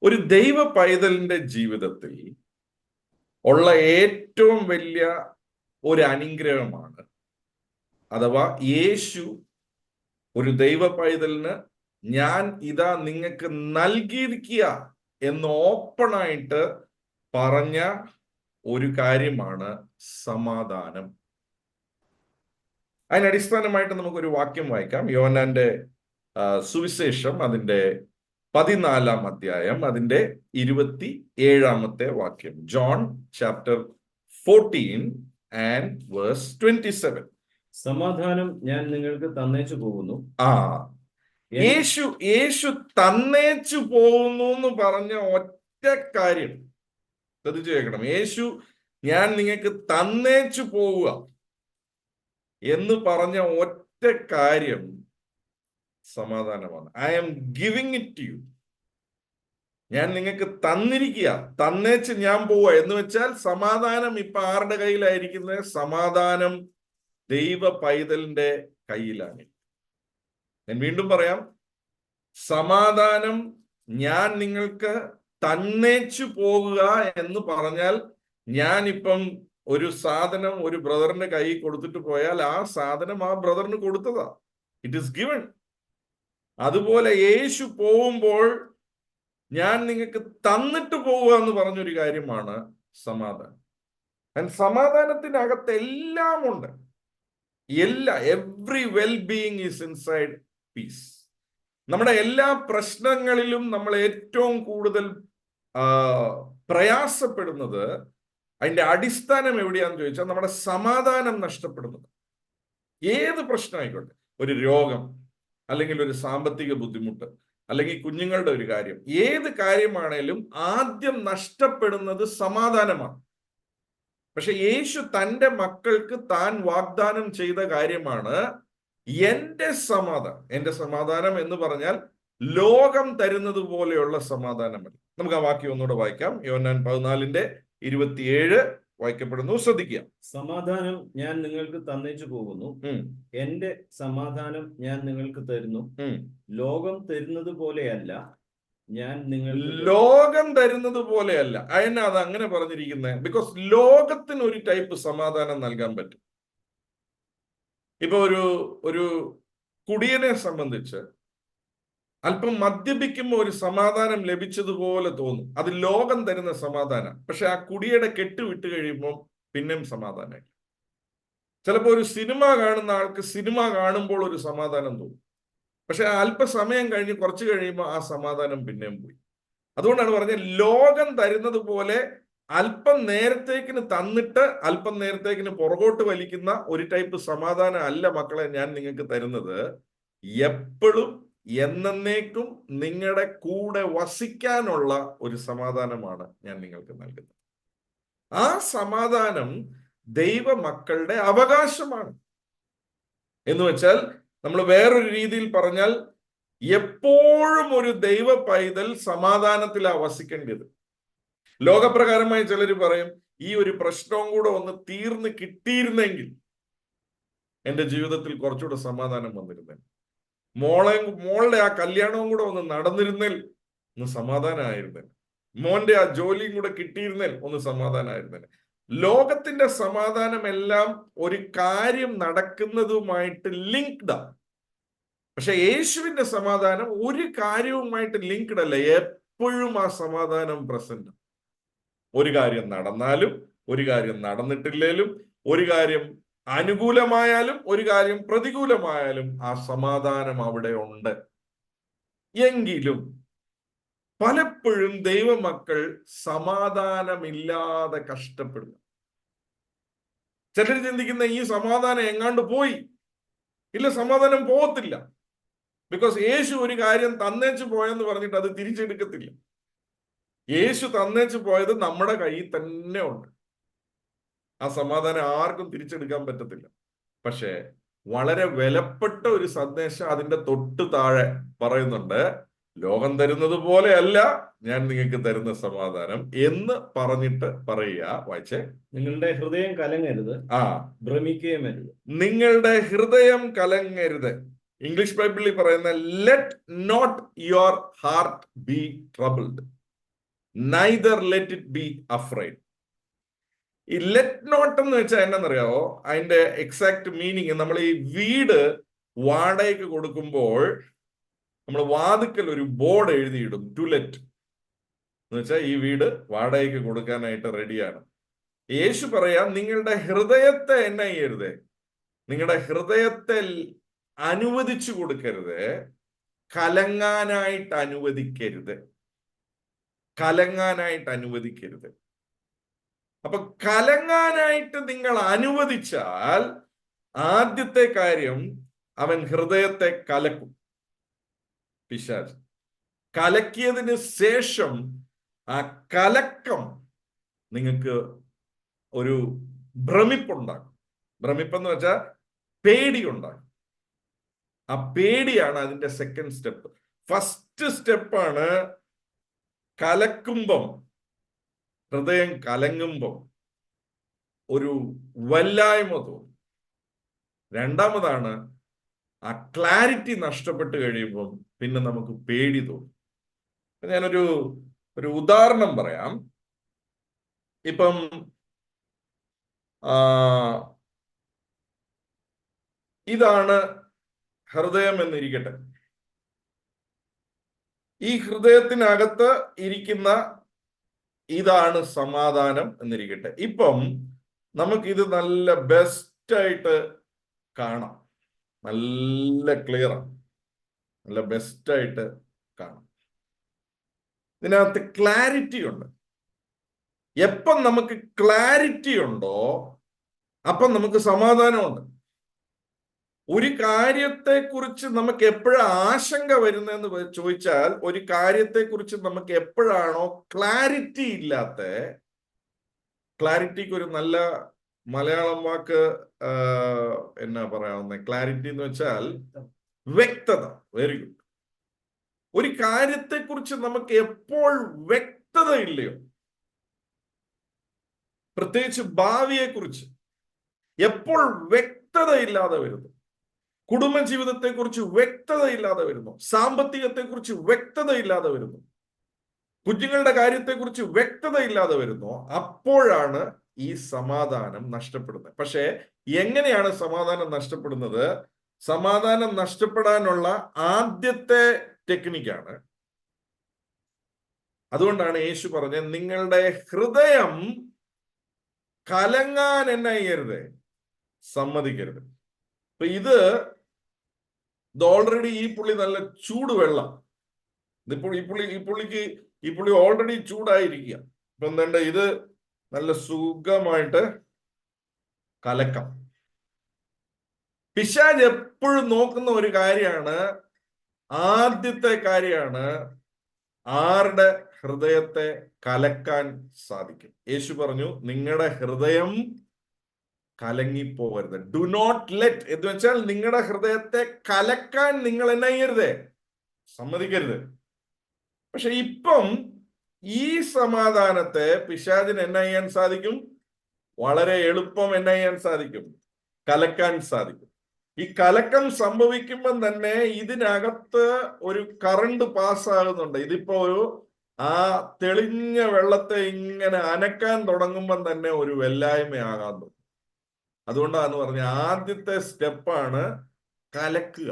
ഒരു ദൈവ പൈതലിന്റെ ജീവിതത്തിൽ ഉള്ള ഏറ്റവും വലിയ ഒരു അനുഗ്രഹമാണ്, അഥവാ യേശു ഒരു ദൈവ പൈതലിന് ഞാൻ ഇതാ നിങ്ങൾക്ക് നൽകിയിരിക്കുക എന്ന് ഓപ്പണായിട്ട് പറഞ്ഞ ഒരു കാര്യമാണ് സമാധാനം. അതിനടിസ്ഥാനമായിട്ട് നമുക്കൊരു വാക്യം വായിക്കാം. യോഹന്നാന്റെ സുവിശേഷം അതിന്റെ 14-ാം അധ്യായം അതിന്റെ 27-ാമത്തെ വാക്യം. John chapter 14 and verse 27. സമാധാനം ഞാൻ നിങ്ങൾക്ക് തന്നേച്ചു പോകുന്നു. യേശു തന്നേച്ചു പോകുന്നു എന്ന് പറഞ്ഞ ഒറ്റ കാര്യം ശ്രദ്ധിച്ചു കേൾക്കണം. യേശു ഞാൻ നിങ്ങൾക്ക് തന്നേച്ചു പോവുക എന്ന് പറഞ്ഞ ഒറ്റ കാര്യം സമാധാനമാണ്. I am giving it to you. ഞാൻ നിങ്ങൾക്ക് തന്നിരിക്കുക, തന്നേച്ച് ഞാൻ പോവുക എന്ന് വെച്ചാൽ സമാധാനം ഇപ്പൊ ആരുടെ കയ്യിലായിരിക്കുന്നത്? സമാധാനം ദൈവ പൈതലിന്റെ കയ്യിലാണ്. ഞാൻ വീണ്ടും പറയാം, സമാധാനം ഞാൻ നിങ്ങൾക്ക് തന്നേച്ചു പോകുക എന്ന് പറഞ്ഞാൽ ഞാനിപ്പം ഒരു സാധനം ഒരു ബ്രദറിന്റെ കയ്യിൽ കൊടുത്തിട്ട് പോയാൽ ആ സാധനം ആ ബ്രദറിന് കൊടുത്തതാ. It is given. അതുപോലെ യേശു പോകുമ്പോൾ ഞാൻ നിങ്ങൾക്ക് തന്നിട്ട് പോവുക എന്ന് പറഞ്ഞൊരു കാര്യമാണ് സമാധാനം. സമാധാനത്തിനകത്ത് എല്ലാം ഉണ്ട്. Every wellbeing is inside peace. നമ്മുടെ എല്ലാ പ്രശ്നങ്ങളിലും നമ്മൾ ഏറ്റവും കൂടുതൽ പ്രയാസപ്പെടുന്നത് അതിന്റെ അടിസ്ഥാനം എവിടെയാന്ന് ചോദിച്ചാൽ നമ്മുടെ സമാധാനം നഷ്ടപ്പെടുന്നത്. ഏത് പ്രശ്നമായിക്കോട്ടെ, ഒരു രോഗം, അല്ലെങ്കിൽ ഒരു സാമ്പത്തിക ബുദ്ധിമുട്ട്, അല്ലെങ്കിൽ കുഞ്ഞുങ്ങളുടെ ഒരു കാര്യം, ഏത് കാര്യമാണേലും ആദ്യം നഷ്ടപ്പെടുന്നത് സമാധാനമാണ്. പക്ഷെ യേശു തൻ്റെ മക്കൾക്ക് താൻ വാഗ്ദാനം ചെയ്ത കാര്യമാണ് എന്റെ സമാധാനം എന്ന് പറഞ്ഞാൽ ലോകം തരുന്നത് പോലെയുള്ള സമാധാനമല്ല. നമുക്ക് ആ വാക്യം ഒന്നുകൂടെ വായിക്കാം. യോഹന്നാൻ 14:27 വായിക്കപ്പെടുന്നു. ശ്രദ്ധിക്കുക. സമാധാനം ഞാൻ നിങ്ങൾക്ക് തന്നേച്ചു പോകുന്നു, എന്റെ സമാധാനം ഞാൻ നിങ്ങൾക്ക് തരുന്നു. ലോകം തരുന്നത് പോലെയല്ല ഞാൻ ലോകം തരുന്നത് പോലെയല്ല. അതിനാ അത് അങ്ങനെ പറഞ്ഞിരിക്കുന്നത്? ബിക്കോസ് ലോകത്തിന് ഒരു ടൈപ്പ് സമാധാനം നൽകാൻ പറ്റും. ഇപ്പൊ ഒരു കുടിയനെ സംബന്ധിച്ച് അല്പം മദ്യപിക്കുമ്പോൾ ഒരു സമാധാനം ലഭിച്ചതുപോലെ തോന്നും. അത് ലോകം തരുന്ന സമാധാനം. പക്ഷെ ആ കുടിയുടെ കെട്ട് വിട്ട് കഴിയുമ്പോൾ പിന്നെയും സമാധാനം. ചിലപ്പോൾ ഒരു സിനിമ കാണുന്ന ആൾക്ക് സിനിമ കാണുമ്പോൾ ഒരു സമാധാനം തോന്നും. പക്ഷെ അല്പസമയം കഴിഞ്ഞ് കുറച്ച് കഴിയുമ്പോൾ ആ സമാധാനം പിന്നെയും പോയി. അതുകൊണ്ടാണ് പറഞ്ഞത് ലോകം തരുന്നത് പോലെ അല്പം നേരത്തേക്കിന് തന്നിട്ട് അല്പം നേരത്തേക്കിന് പുറകോട്ട് വലിക്കുന്ന ഒരു ടൈപ്പ് സമാധാനം അല്ല മക്കളെ ഞാൻ നിങ്ങൾക്ക് തരുന്നത്. എപ്പോഴും എന്നേക്കും നിങ്ങളുടെ കൂടെ വസിക്കാനുള്ള ഒരു സമാധാനമാണ് ഞാൻ നിങ്ങൾക്ക് നൽകുന്നത്. ആ സമാധാനം ദൈവ മക്കളുടെ അവകാശമാണ്. എന്ന് വെച്ചാൽ നമ്മൾ വേറൊരു രീതിയിൽ പറഞ്ഞാൽ എപ്പോഴും ഒരു ദൈവ പൈതൽ സമാധാനത്തിലാണ് വസിക്കേണ്ടത്. ലോകപ്രകാരമായി ചിലർ പറയും, ഈ ഒരു പ്രശ്നവും കൂടെ ഒന്ന് തീർന്ന് കിട്ടിയിരുന്നെങ്കിൽ എൻ്റെ ജീവിതത്തിൽ കുറച്ചുകൂടെ സമാധാനം വന്നിരുന്നേ, മോളുടെ ആ കല്യാണവും കൂടെ ഒന്ന് നടന്നിരുന്നേൽ ഒന്ന് സമാധാനമായിരുന്നേ, മോന്റെ ആ ജോലിയും കൂടെ കിട്ടിയിരുന്നേൽ ഒന്ന് സമാധാനമായിരുന്നേ. ലോകത്തിന്റെ സമാധാനം എല്ലാം ഒരു കാര്യം നടക്കുന്നതുമായിട്ട് ലിങ്ക്ഡ് ആണ്. പക്ഷെ യേശുവിന്റെ സമാധാനം ഒരു കാര്യവുമായിട്ട് ലിങ്ക്ഡ് അല്ല. എപ്പോഴും ആ സമാധാനം പ്രസന്റ്. ഒരു കാര്യം നടന്നാലും ഒരു കാര്യം നടന്നിട്ടില്ലേലും, ഒരു കാര്യം അനുകൂലമായാലും ഒരു കാര്യം പ്രതികൂലമായാലും ആ സമാധാനം അവിടെ ഉണ്ട്. എങ്കിലും പലപ്പോഴും ദൈവമക്കൾ സമാധാനമില്ലാതെ കഷ്ടപ്പെടുന്നു. ചിലർ ചിന്തിക്കുന്ന ഈ സമാധാനം എങ്ങാണ്ട് പോയി. ഇല്ല, സമാധാനം പോകത്തില്ല. ബിക്കോസ് യേശു ഒരു കാര്യം തന്നേച്ചു പോയെന്ന് പറഞ്ഞിട്ട് അത് തിരിച്ചെടുക്കത്തില്ല. യേശു തന്നേച്ചു പോയത് നമ്മുടെ കയ്യിൽ തന്നെ ഉണ്ട്. ആ സമാധാനം ആർക്കും തിരിച്ചെടുക്കാൻ പറ്റത്തില്ല. പക്ഷെ വളരെ വിലപ്പെട്ട ഒരു സന്ദേശം അതിന്റെ തൊട്ട് താഴെ പറയുന്നുണ്ട്. ലോകം തരുന്നത് പോലെയല്ല ഞാൻ നിങ്ങൾക്ക് തരുന്ന സമാധാനം എന്ന് പറഞ്ഞിട്ട് പറയുക. വായിച്ചേ. നിങ്ങളുടെ ഹൃദയം കലങ്ങരുത്, ഭ്രമിക്കുകയും അരുത്. നിങ്ങളുടെ ഹൃദയം കലങ്ങരുത്. ഇംഗ്ലീഷ് ബൈബിളിൽ പറയുന്ന let not your heart be troubled. neither let it be afraid. ഈ ലെറ്റ് നോട്ട് എന്ന് വെച്ചാൽ എന്നറിയാവോ? അതിന്റെ എക്സാക്ട് മീനിങ്, നമ്മൾ ഈ വീട് വാടകയ്ക്ക് കൊടുക്കുമ്പോൾ നമ്മൾ വാതുക്കൽ ഒരു ബോർഡ് എഴുതിയിടും, ടു ലെറ്റ് എന്ന് വെച്ചാൽ ഈ വീട് വാടകയ്ക്ക് കൊടുക്കാനായിട്ട് റെഡിയാണ്. യേശു പറയാം, നിങ്ങളുടെ ഹൃദയത്തെ എന്നാ ചെയ്യരുത്, നിങ്ങളുടെ ഹൃദയത്തെ അനുവദിച്ചു കൊടുക്കരുത്, കലങ്ങാനായിട്ട് അനുവദിക്കരുത്, കലങ്ങാനായിട്ട് അനുവദിക്കരുത്. അപ്പൊ കലങ്ങാനായിട്ട് നിങ്ങൾ അനുവദിച്ചാൽ ആദ്യത്തെ കാര്യം, അവൻ ഹൃദയത്തെ കലക്കും, പിശാച്. കലക്കിയതിന് ശേഷം ആ കലക്കം നിങ്ങൾക്ക് ഒരു ഭ്രമിപ്പുണ്ടാക്കും. ഭ്രമിപ്പെന്ന് വെച്ചാൽ പേടി ഉണ്ടാക്കും. ആ പേടിയാണ് അതിന്റെ സെക്കൻഡ് സ്റ്റെപ്പ്. ഫസ്റ്റ് സ്റ്റെപ്പാണ് കലക്കുമ്പം, ഹൃദയം കലങ്ങുമ്പം ഒരു വല്ലായ്മ തോന്നും. രണ്ടാമതാണ് ആ ക്ലാരിറ്റി നഷ്ടപ്പെട്ട് കഴിയുമ്പം പിന്നെ നമുക്ക് പേടി തോന്നും. ഞാനൊരു ഉദാഹരണം പറയാം. ഇപ്പം ഇതാണ് ഹൃദയം എന്നിരിക്കട്ടെ. ഈ ഹൃദയത്തിനകത്ത് ഇരിക്കുന്ന ഇതാണ് സമാധാനം എന്നിരിക്കട്ടെ. ഇപ്പം നമുക്കിത് നല്ല ബെസ്റ്റായിട്ട് കാണാം, നല്ല ക്ലിയറാണ്, നല്ല ബെസ്റ്റായിട്ട് കാണാം. ഇതിനകത്ത് ക്ലാരിറ്റി ഉണ്ട്. എപ്പം നമുക്ക് ക്ലാരിറ്റി ഉണ്ടോ അപ്പം നമുക്ക് സമാധാനമുണ്ട്. ഒരു കാര്യത്തെക്കുറിച്ച് നമുക്ക് എപ്പോഴാണ് ആശങ്ക വരുന്നതെന്ന് ചോദിച്ചാൽ, ഒരു കാര്യത്തെക്കുറിച്ച് നമുക്ക് എപ്പോഴാണോ ക്ലാരിറ്റി ഇല്ലാത്ത, ക്ലാരിറ്റിക്ക് ഒരു നല്ല മലയാളം വാക്ക് എന്നാ പറയാവുന്ന, ക്ലാരിറ്റി എന്ന് വെച്ചാൽ വ്യക്തത. Very good. ഒരു കാര്യത്തെക്കുറിച്ച് നമുക്ക് എപ്പോൾ വ്യക്തത ഇല്ലയോ, പ്രത്യേകിച്ച് ഭാവിയെക്കുറിച്ച് എപ്പോൾ വ്യക്തതയില്ലാതെ വരുന്നു, കുടുംബജീവിതത്തെക്കുറിച്ച് വ്യക്തതയില്ലാതെ വരുന്നു, സാമ്പത്തികത്തെക്കുറിച്ച് വ്യക്തതയില്ലാതെ വരുന്നു, കുഞ്ഞുങ്ങളുടെ കാര്യത്തെക്കുറിച്ച് വ്യക്തതയില്ലാതെ വരുന്നു, അപ്പോഴാണ് ഈ സമാധാനം നഷ്ടപ്പെടുന്നത്. പക്ഷേ എങ്ങനെയാണ് സമാധാനം നഷ്ടപ്പെടുന്നത്? സമാധാനം നഷ്ടപ്പെടാനുള്ള ആദ്യത്തെ ടെക്നിക്കാണ്. അതുകൊണ്ടാണ് യേശു പറഞ്ഞത്, നിങ്ങളുടെ ഹൃദയം കലങ്ങാൻ എന്നാ ചെയ്യരുത്, സമ്മതിക്കരുത്. അപ്പൊ ഇത് ഓൾറെഡി ഈ പുള്ളി നല്ല ചൂടുവെള്ളം, ഇതിപ്പോൾ ഈ പുള്ളി ഓൾറെഡി ചൂടായിരിക്കുക. ഇപ്പൊ എന്താ, ഇത് നല്ല സുഖമായിട്ട് കലക്കം. പിശാച് എപ്പോഴും നോക്കുന്ന ഒരു കാര്യമാണ്, ആദ്യത്തെ കാര്യമാണ് ആരുടെ ഹൃദയത്തെ കലക്കാൻ സാധിക്കും. യേശു പറഞ്ഞു, നിങ്ങളുടെ ഹൃദയം കലങ്ങിപ്പോകരുത്. ഡു നോട്ട് ലെറ്റ് എന്ന് വെച്ചാൽ നിങ്ങളുടെ ഹൃദയത്തെ കലക്കാൻ നിങ്ങൾ എന്നാ ചെയ്യരുത്, സമ്മതിക്കരുത്. പക്ഷെ ഇപ്പം ഈ സമാധാനത്തെ പിശാചിന് എന്നാ ചെയ്യാൻ സാധിക്കും? വളരെ എളുപ്പം എന്നാ ചെയ്യാൻ സാധിക്കും? കലക്കാൻ സാധിക്കും. ഈ കലക്കം സംഭവിക്കുമ്പം തന്നെ ഇതിനകത്ത് ഒരു കറണ്ട് പാസ്സാകുന്നുണ്ട്. ഇതിപ്പോ ആ തെളിഞ്ഞ വെള്ളത്തെ ഇങ്ങനെ അനക്കാൻ തുടങ്ങുമ്പം തന്നെ ഒരു വെല്ലായ്മയാകാൻ തുടങ്ങും. അതുകൊണ്ടാണ് പറഞ്ഞ ആദ്യത്തെ സ്റ്റെപ്പാണ് കലക്കുക.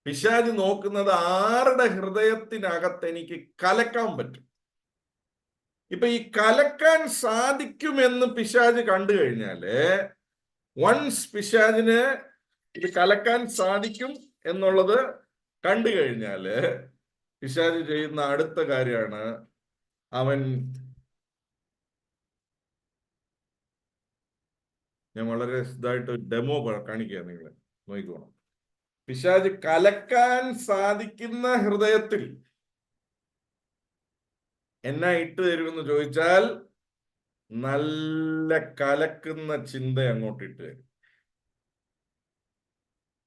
പിശാച് നോക്കുന്നത് ആരുടെ ഹൃദയത്തിനകത്ത് എനിക്ക് കലക്കാൻ പറ്റും. ഇപ്പൊ ഈ കലക്കാൻ സാധിക്കുമെന്ന് പിശാച് കണ്ടു കഴിഞ്ഞാല്, വൺസ് പിശാചിന് ഇത് കലക്കാൻ സാധിക്കും എന്നുള്ളത് കണ്ടു കഴിഞ്ഞാല്, പിശാച് ചെയ്യുന്ന അടുത്ത കാര്യമാണ് ഞാൻ വളരെ ഇതായിട്ട് ഡെമോ കാണിക്കുക, നിങ്ങളെ നോക്കിക്കോണം. പിശാച് കലക്കാൻ സാധിക്കുന്ന ഹൃദയത്തിൽ എന്നാ ഇട്ട് തരുമെന്ന് ചോദിച്ചാൽ, നല്ല കലക്കുന്ന ചിന്ത അങ്ങോട്ട് ഇട്ട് തരും.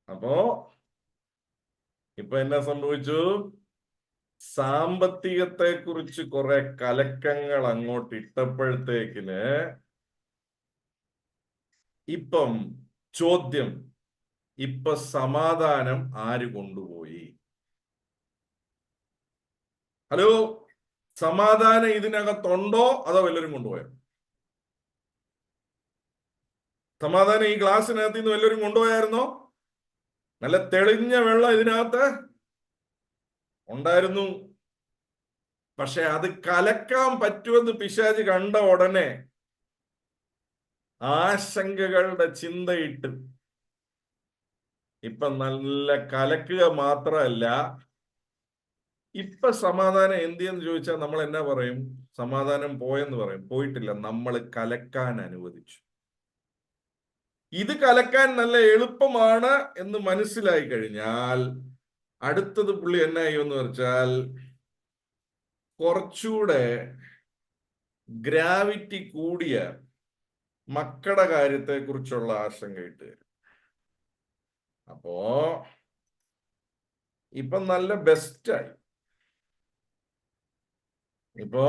അപ്പോ ഇപ്പൊ എന്നാ സംഭവിച്ചു? സാമ്പത്തികത്തെ കുറിച്ച് കുറെ കലക്കങ്ങൾ അങ്ങോട്ട് ഇട്ടപ്പോഴത്തേക്കിന് ഇപ്പം ചോദ്യം, ഇപ്പൊ സമാധാനം ആര് കൊണ്ടുപോയി? ഹലോ, സമാധാനം ഇതിനകത്തുണ്ടോ അതോ വല്ലവരും കൊണ്ടുപോയോ? സമാധാനം ഈ ഗ്ലാസ്സിനകത്ത് നിന്ന് വല്ലവരും കൊണ്ടുപോയായിരുന്നോ? നല്ല തെളിഞ്ഞ വെള്ളം ഇതിനകത്ത് ഉണ്ടായിരുന്നു. പക്ഷെ അത് കലക്കാൻ പറ്റുമെന്ന് പിശാച് കണ്ട ഉടനെ ആശങ്കകളുടെ ചിന്തയിട്ട് ഇപ്പൊ നല്ല കലക്കുക മാത്രമല്ല, ഇപ്പൊ സമാധാനം എന്തിയെന്ന് ചോദിച്ചാൽ നമ്മൾ എന്നാ പറയും? സമാധാനം പോയെന്ന് പറയും. പോയിട്ടില്ല, നമ്മൾ കലക്കാൻ അനുവദിച്ചു. ഇത് കലക്കാൻ നല്ല എളുപ്പമാണ് എന്ന് മനസ്സിലായി കഴിഞ്ഞാൽ അടുത്തത് പുള്ളി എന്നാ ചെയ്യുമെന്ന് വെച്ചാൽ കുറച്ചുകൂടെ ഗ്രാവിറ്റി കൂടിയ മക്കളുടെ കാര്യത്തെ കുറിച്ചുള്ള ആശങ്ക ഇട്ട് തരും. അപ്പോ ഇപ്പൊ നല്ല ബെസ്റ്റായി. ഇപ്പോ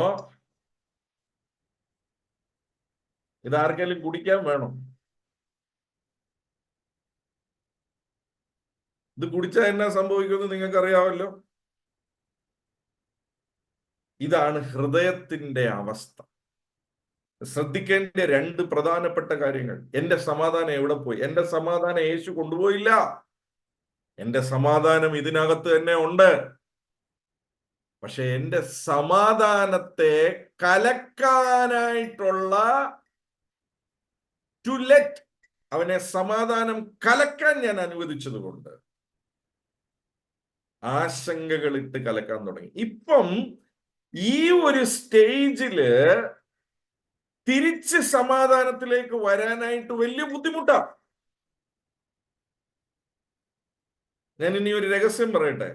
ഇതാർക്കെങ്കിലും കുടിക്കാൻ വേണം. ഇത് കുടിച്ചാൽ എന്നാ സംഭവിക്കുമെന്ന് നിങ്ങൾക്ക് അറിയാമല്ലോ. ഇതാണ് ഹൃദയത്തിന്റെ അവസ്ഥ. ശ്രദ്ധിക്കേണ്ട രണ്ട് പ്രധാനപ്പെട്ട കാര്യങ്ങൾ. എന്റെ സമാധാനം എവിടെ പോയി? എന്റെ സമാധാനം യേശു കൊണ്ടുപോയില്ല. എന്റെ സമാധാനം ഇതിനകത്ത് തന്നെ ഉണ്ട്. പക്ഷെ എന്റെ സമാധാനത്തെ കലക്കാനായിട്ടുള്ള ടു ലെറ്റ്, അവനെ സമാധാനം കലക്കാൻ ഞാൻ അനുവദിച്ചത് കൊണ്ട് ആശങ്കകൾ ഇട്ട് കലക്കാൻ തുടങ്ങി. ഇപ്പം ഈ ഒരു സ്റ്റേജില് തിരിച്ച് സമാധാനത്തിലേക്ക് വരാനായിട്ട് വലിയ ബുദ്ധിമുട്ടാണ്. ഞാൻ ഇനി ഒരു രഹസ്യം പറയട്ടെ.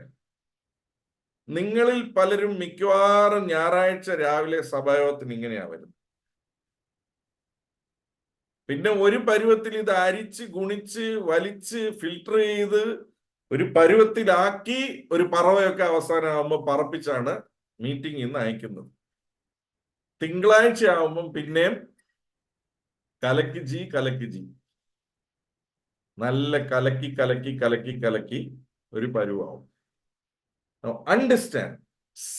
നിങ്ങളിൽ പലരും മിക്കവാറും ഞായറാഴ്ച രാവിലെ സഭായോഗത്തിന് ഇങ്ങനെയാ വരുന്നത്. പിന്നെ ഒരു പരുവത്തിൽ ഇത് അരിച്ച് ഗുണിച്ച് വലിച്ച് ഫിൽട്ടർ ചെയ്ത് ഒരു പരുവത്തിലാക്കി ഒരു പറവയൊക്കെ അവസാനമാകുമ്പോൾ പറപ്പിച്ചാണ് മീറ്റിംഗ് ഇന്ന് അയക്കുന്നത്. തിങ്കളാഴ്ച ആവുമ്പം പിന്നെയും കലക്കി ജി നല്ല കലക്കി കലക്കി കലക്കി കലക്കി ഒരു പരുവാവും. അണ്ടർസ്റ്റാൻഡ്,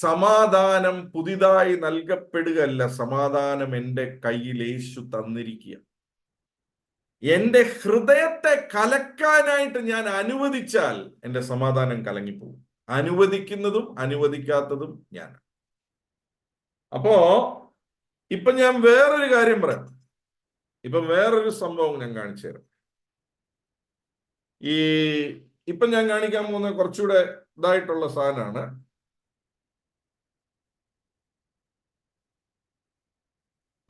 സമാധാനം പുതിയതായി നൽകപ്പെടുകയല്ല. സമാധാനം എൻ്റെ കയ്യിൽ യേശു തന്നിരിക്കുക. എന്റെ ഹൃദയത്തെ കലക്കാനായിട്ട് ഞാൻ അനുവദിച്ചാൽ എന്റെ സമാധാനം കലങ്ങിപ്പോകും. അനുവദിക്കുന്നതും അനുവദിക്കാത്തതും ഞാൻ. അപ്പോ ഇപ്പൊ ഞാൻ വേറൊരു കാര്യം പറയാം. ഇപ്പൊ വേറൊരു സംഭവം ഞാൻ കാണിച്ചു തരാം. ഇപ്പൊ ഞാൻ കാണിക്കാൻ പോകുന്ന കുറച്ചുകൂടെ ഇതായിട്ടുള്ള സാധനമാണ്.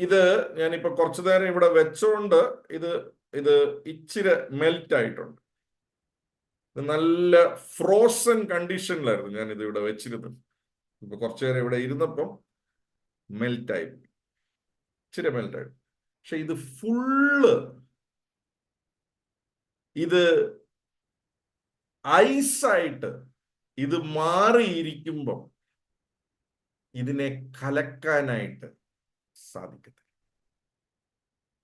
ഇത് ഞാനിപ്പോ കുറച്ചു നേരം ഇവിടെ വെച്ചോണ്ട് ഇത് ഇച്ചിരി മെൽറ്റ് ആയിട്ടുണ്ട്. നല്ല ഫ്രോസൺ കണ്ടീഷനിലായിരുന്നു ഞാൻ ഇത് ഇവിടെ വെച്ചിരുന്നത്. ഇപ്പൊ കുറച്ചു നേരം ഇവിടെ ഇരുന്നപ്പം മെൽറ്റായി, ഇച്ചിരി മെൽറ്റായി. പക്ഷെ ഇത് ഫുള്ള് ഇത് ഐസായിട്ട് ഇത് മാറിയിരിക്കുമ്പം ഇതിനെ കലക്കാനായിട്ട് സാധിക്കത്തില്ല.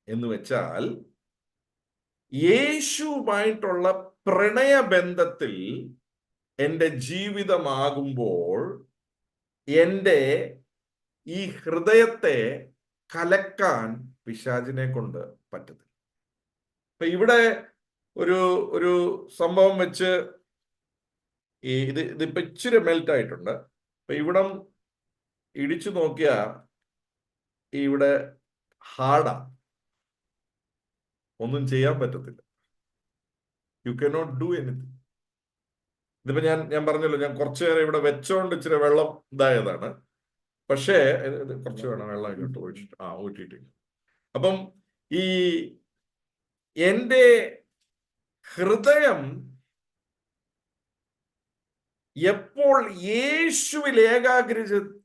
എന്ന് വെച്ചാൽ യേശുവുമായിട്ടുള്ള പ്രണയബന്ധത്തിൽ എൻ്റെ ജീവിതമാകുമ്പോൾ എൻ്റെ ഈ ഹൃദയത്തെ കലക്കാൻ പിശാചിനെ കൊണ്ട് പറ്റത്തില്ല. ഇപ്പൊ ഇവിടെ ഒരു സംഭവം വെച്ച് ഇതിപ്പോ ഇച്ചിരി മെൽറ്റ് ആയിട്ടുണ്ട്. അപ്പൊ ഇവിടം ഇടിച്ചു നോക്കിയാ ഇവിടെ ഹാർഡാ, ഒന്നും ചെയ്യാൻ പറ്റത്തില്ല. You cannot do anything. ഇതിപ്പോ ഞാൻ പറഞ്ഞല്ലോ, ഞാൻ കുറച്ചു നേരം ഇവിടെ വെച്ചോണ്ട് ഇച്ചിരി വെള്ളം ഇതായതാണ്. പക്ഷേ കുറച്ച് വേണം വെള്ളം ഇങ്ങോട്ട് ഒഴിച്ചിട്ട് ഊറ്റിയിട്ടില്ല. അപ്പം ഈ എൻ്റെ ഹൃദയം എപ്പോൾ യേശുവിൽ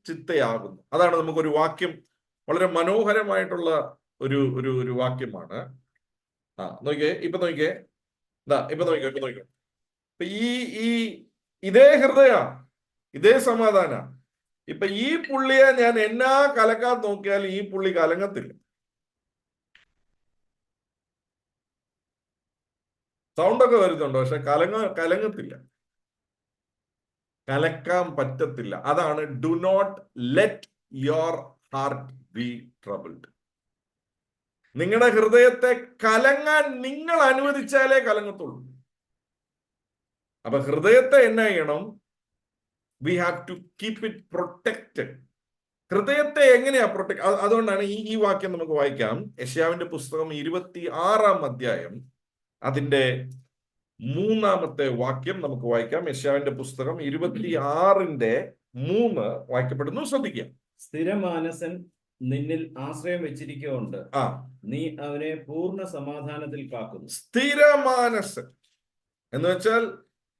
ചിത്തയാകുന്നു, അതാണ് നമുക്കൊരു വാക്യം, വളരെ മനോഹരമായിട്ടുള്ള ഒരു വാക്യമാണ്. നോക്കിയേ, ഇപ്പൊ നോക്കിയേ, ഇപ്പൊ നോക്കിയോ. ഇപ്പൊ ഇതേ ഹൃദയ, ഇതേ സമാധാന. ഇപ്പൊ ഈ പുള്ളിയെ ഞാൻ എന്നാ കലക്കാൻ നോക്കിയാൽ ഈ പുള്ളി കലങ്ങത്തില്ല. സൗണ്ടൊക്കെ വരുന്നുണ്ടോ, പക്ഷെ കലങ്ങത്തില്ല. കലക്കാൻ പറ്റത്തില്ല. അതാണ് do not let your heart be troubled. നിങ്ങളുടെ ഹൃദയത്തെ കലങ്ങാൻ നിങ്ങൾ അനുവദിച്ചാലേ കലങ്ങത്തുള്ളൂ. അപ്പൊ ഹൃദയത്തെ എന്നാ ചെയ്യണം? We have to keep it protected. ഹൃദയത്തെ എങ്ങനെയാ പ്രൊട്ടക്ട്? അതുകൊണ്ടാണ് ഈ വാക്യം നമുക്ക് വായിക്കാം. യെശയ്യാവിന്റെ പുസ്തകം 26-ാം അധ്യായം അതിന്റെ 3-ാമത്തെ വാക്യം നമുക്ക് വായിക്കാം. യെശയ്യാവിന്റെ പുസ്തകം 26-ന്റെ-3 വായിക്കപ്പെടുന്നു. ശ്രദ്ധിക്കാം. സ്ഥിരമാനസൻ നിന്നിൽ ആശ്രയം വെച്ചിരിക്കുകൊണ്ട് നീ അവനെ പൂർണ്ണ സമാധാനത്തിൽ കാക്കുന്നു. സ്ഥിരമാനസൻ എന്ന് വെച്ചാൽ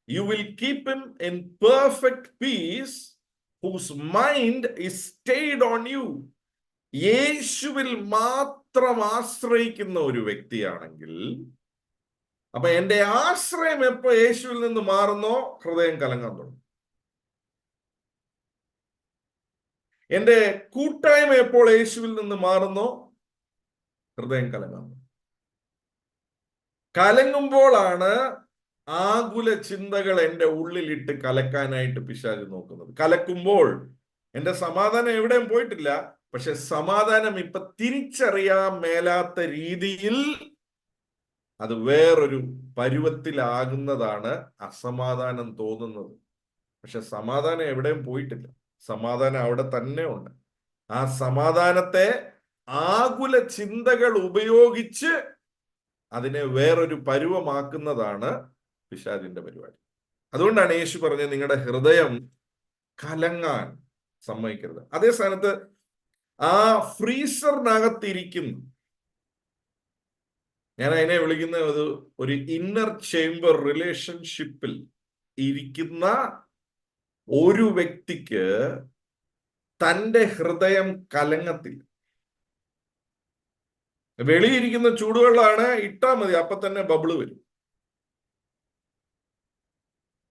you will keep him in perfect piece whose mind is stayed on you. യേശുവിൽ മാത്രം ആശ്രയിക്കുന്ന ഒരു വ്യക്തിയാണെങ്കിൽ, അപ്പൊ എന്റെ ആശ്രയം എപ്പോ യേശുവിൽ നിന്ന് മാറുന്നോ ഹൃദയം കലങ്ങാൻ തുടങ്ങും. എന്റെ കൂട്ടായ്മ എപ്പോൾ യേശുവിൽ നിന്ന് മാറുന്നോ ഹൃദയം കലങ്ങാൻ തുടങ്ങും. കലങ്ങുമ്പോഴാണ് ആകുല ചിന്തകൾ എൻ്റെ ഉള്ളിലിട്ട് കലക്കാനായിട്ട് പിശാച് നോക്കുന്നത്. കലക്കുമ്പോൾ എൻ്റെ സമാധാനം എവിടെയും പോയിട്ടില്ല, പക്ഷെ സമാധാനം ഇപ്പൊ തിരിച്ചറിയാൻ മേലാത്ത രീതിയിൽ അത് വേറൊരു പരുവത്തിലാകുന്നതാണ് അസമാധാനം തോന്നുന്നത്. പക്ഷെ സമാധാനം എവിടെയും പോയിട്ടില്ല, സമാധാനം അവിടെ തന്നെ ഉണ്ട്. ആ സമാധാനത്തെ ആകുല ചിന്തകൾ ഉപയോഗിച്ച് അതിനെ വേറൊരു പരുവമാക്കുന്നതാണ് പിശാചിന്റെ പരിപാടി. അതുകൊണ്ടാണ് യേശു പറഞ്ഞത് നിങ്ങളുടെ ഹൃദയം കലങ്ങാൻ സമ്മതിക്കരുത്. അതേ സ്ഥാനത്ത് ആ ഫ്രീസറിനകത്തിരിക്കുന്നു, ഞാൻ അതിനെ വിളിക്കുന്ന ഒരു ഇന്നർ ചേംബർ റിലേഷൻഷിപ്പിൽ ഇരിക്കുന്ന ഒരു വ്യക്തിക്ക് തൻ്റെ ഹൃദയം കലങ്ങത്തില്ല. വെളിയിരിക്കുന്ന ചൂടുവെള്ളമാണ്, ഇട്ടാ മതി അപ്പൊ തന്നെ ബബിള് വരും.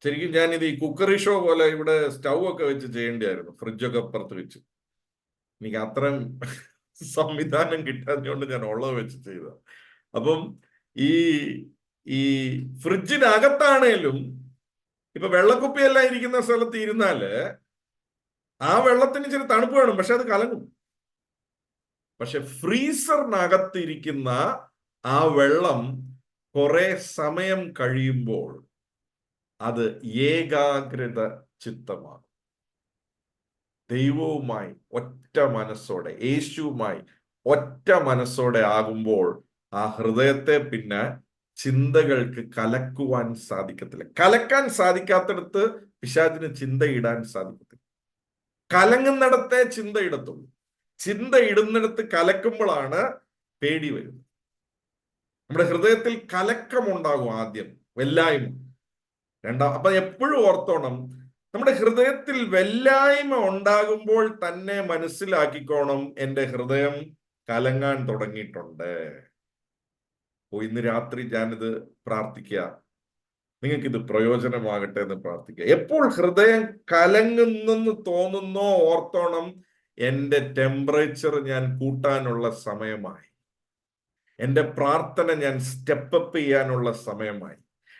ശരിക്കും ഞാനിത് ഈ കുക്കറി ഷോ പോലെ ഇവിടെ സ്റ്റൗ ഒക്കെ വെച്ച് ചെയ്യേണ്ടിയായിരുന്നു, ഫ്രിഡ്ജൊക്കെ അപ്പുറത്ത് വെച്ച്. എനിക്ക് അത്രയും സംവിധാനം കിട്ടാത്തതുകൊണ്ട് ഞാൻ ഉള്ളത് വെച്ച് ചെയ്ത. അപ്പം ഈ ഫ്രിഡ്ജിനകത്താണേലും ഇപ്പൊ വെള്ളക്കുപ്പിയെല്ലാം ഇരിക്കുന്ന സ്ഥലത്ത് ഇരുന്നാല് ആ വെള്ളത്തിന് ഇച്ചിരി തണുപ്പ് വേണം, പക്ഷെ അത് കലങ്ങും. പക്ഷെ ഫ്രീസറിനകത്തിരിക്കുന്ന ആ വെള്ളം കുറെ സമയം കഴിയുമ്പോൾ അത് ഏകാഗ്രത ചിത്തമാണ്. ദൈവവുമായി ഒറ്റ മനസ്സോടെ, യേശുവുമായി ഒറ്റ മനസ്സോടെ ആകുമ്പോൾ ആ ഹൃദയത്തെ പിന്നെ ചിന്തകൾക്ക് കലക്കുവാൻ സാധിക്കത്തില്ല. കലക്കാൻ സാധിക്കാത്തടത്ത് പിശാചിന് ചിന്തയിടാൻ സാധിക്കത്തില്ല. കലങ്ങുന്നിടത്തെ ചിന്തയിടത്തുള്ളൂ. ചിന്ത ഇടുന്നിടത്ത് കലക്കുമ്പോഴാണ് പേടി വരുന്നത്. നമ്മുടെ ഹൃദയത്തിൽ കലക്കമുണ്ടാകും ആദ്യം, വെല്ലായ്മ. അപ്പൊ എപ്പോഴും ഓർത്തോണം, നമ്മുടെ ഹൃദയത്തിൽ വെല്ലായ്മ ഉണ്ടാകുമ്പോൾ തന്നെ മനസ്സിലാക്കിക്കോണം എൻ്റെ ഹൃദയം കലങ്ങാൻ തുടങ്ങിയിട്ടുണ്ട്. ഇന്ന് രാത്രി ഞാനിത് പ്രാർത്ഥിക്കുക, നിങ്ങൾക്കിത് പ്രയോജനമാകട്ടെ എന്ന് പ്രാർത്ഥിക്കുക. എപ്പോൾ ഹൃദയം കലങ്ങുന്നെന്ന് തോന്നുന്നോ ഓർത്തോണം, എൻ്റെ ടെമ്പറേച്ചർ ഞാൻ കൂട്ടാനുള്ള സമയമായി, എൻ്റെ പ്രാർത്ഥന ഞാൻ സ്റ്റെപ്പപ്പ് ചെയ്യാനുള്ള സമയമായി,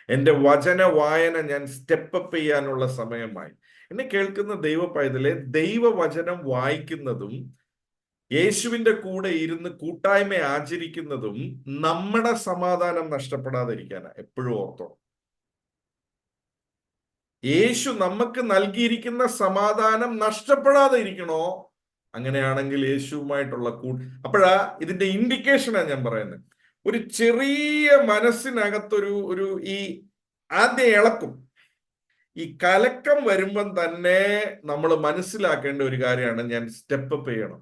എൻ്റെ വചന വായന ഞാൻ സ്റ്റെപ്പപ്പ് ചെയ്യാനുള്ള സമയമായി. എന്നെ കേൾക്കുന്ന ദൈവ പൈതലെ, ദൈവവചനം വായിക്കുന്നതും യേശുവിന്റെ കൂടെ ഇരുന്ന് കൂട്ടായ്മ ആചരിക്കുന്നതും നമ്മുടെ സമാധാനം നഷ്ടപ്പെടാതിരിക്കാനാ. എപ്പോഴും ഓർത്തോ, യേശു നമുക്ക് നൽകിയിരിക്കുന്ന സമാധാനം നഷ്ടപ്പെടാതെ ഇരിക്കണോ? അങ്ങനെയാണെങ്കിൽ യേശുവുമായിട്ടുള്ള അപ്പോഴാ ഇതിന്റെ ഇൻഡിക്കേഷനാ ഞാൻ പറയുന്നത്. ഒരു ചെറിയ മനസ്സിനകത്തൊരു ഈ ആദ്യം ഇളക്കും. ഈ കലക്കം വരുമ്പം തന്നെ നമ്മൾ മനസ്സിലാക്കേണ്ട ഒരു കാര്യമാണ്, ഞാൻ സ്റ്റെപ്പപ്പ് ചെയ്യണം.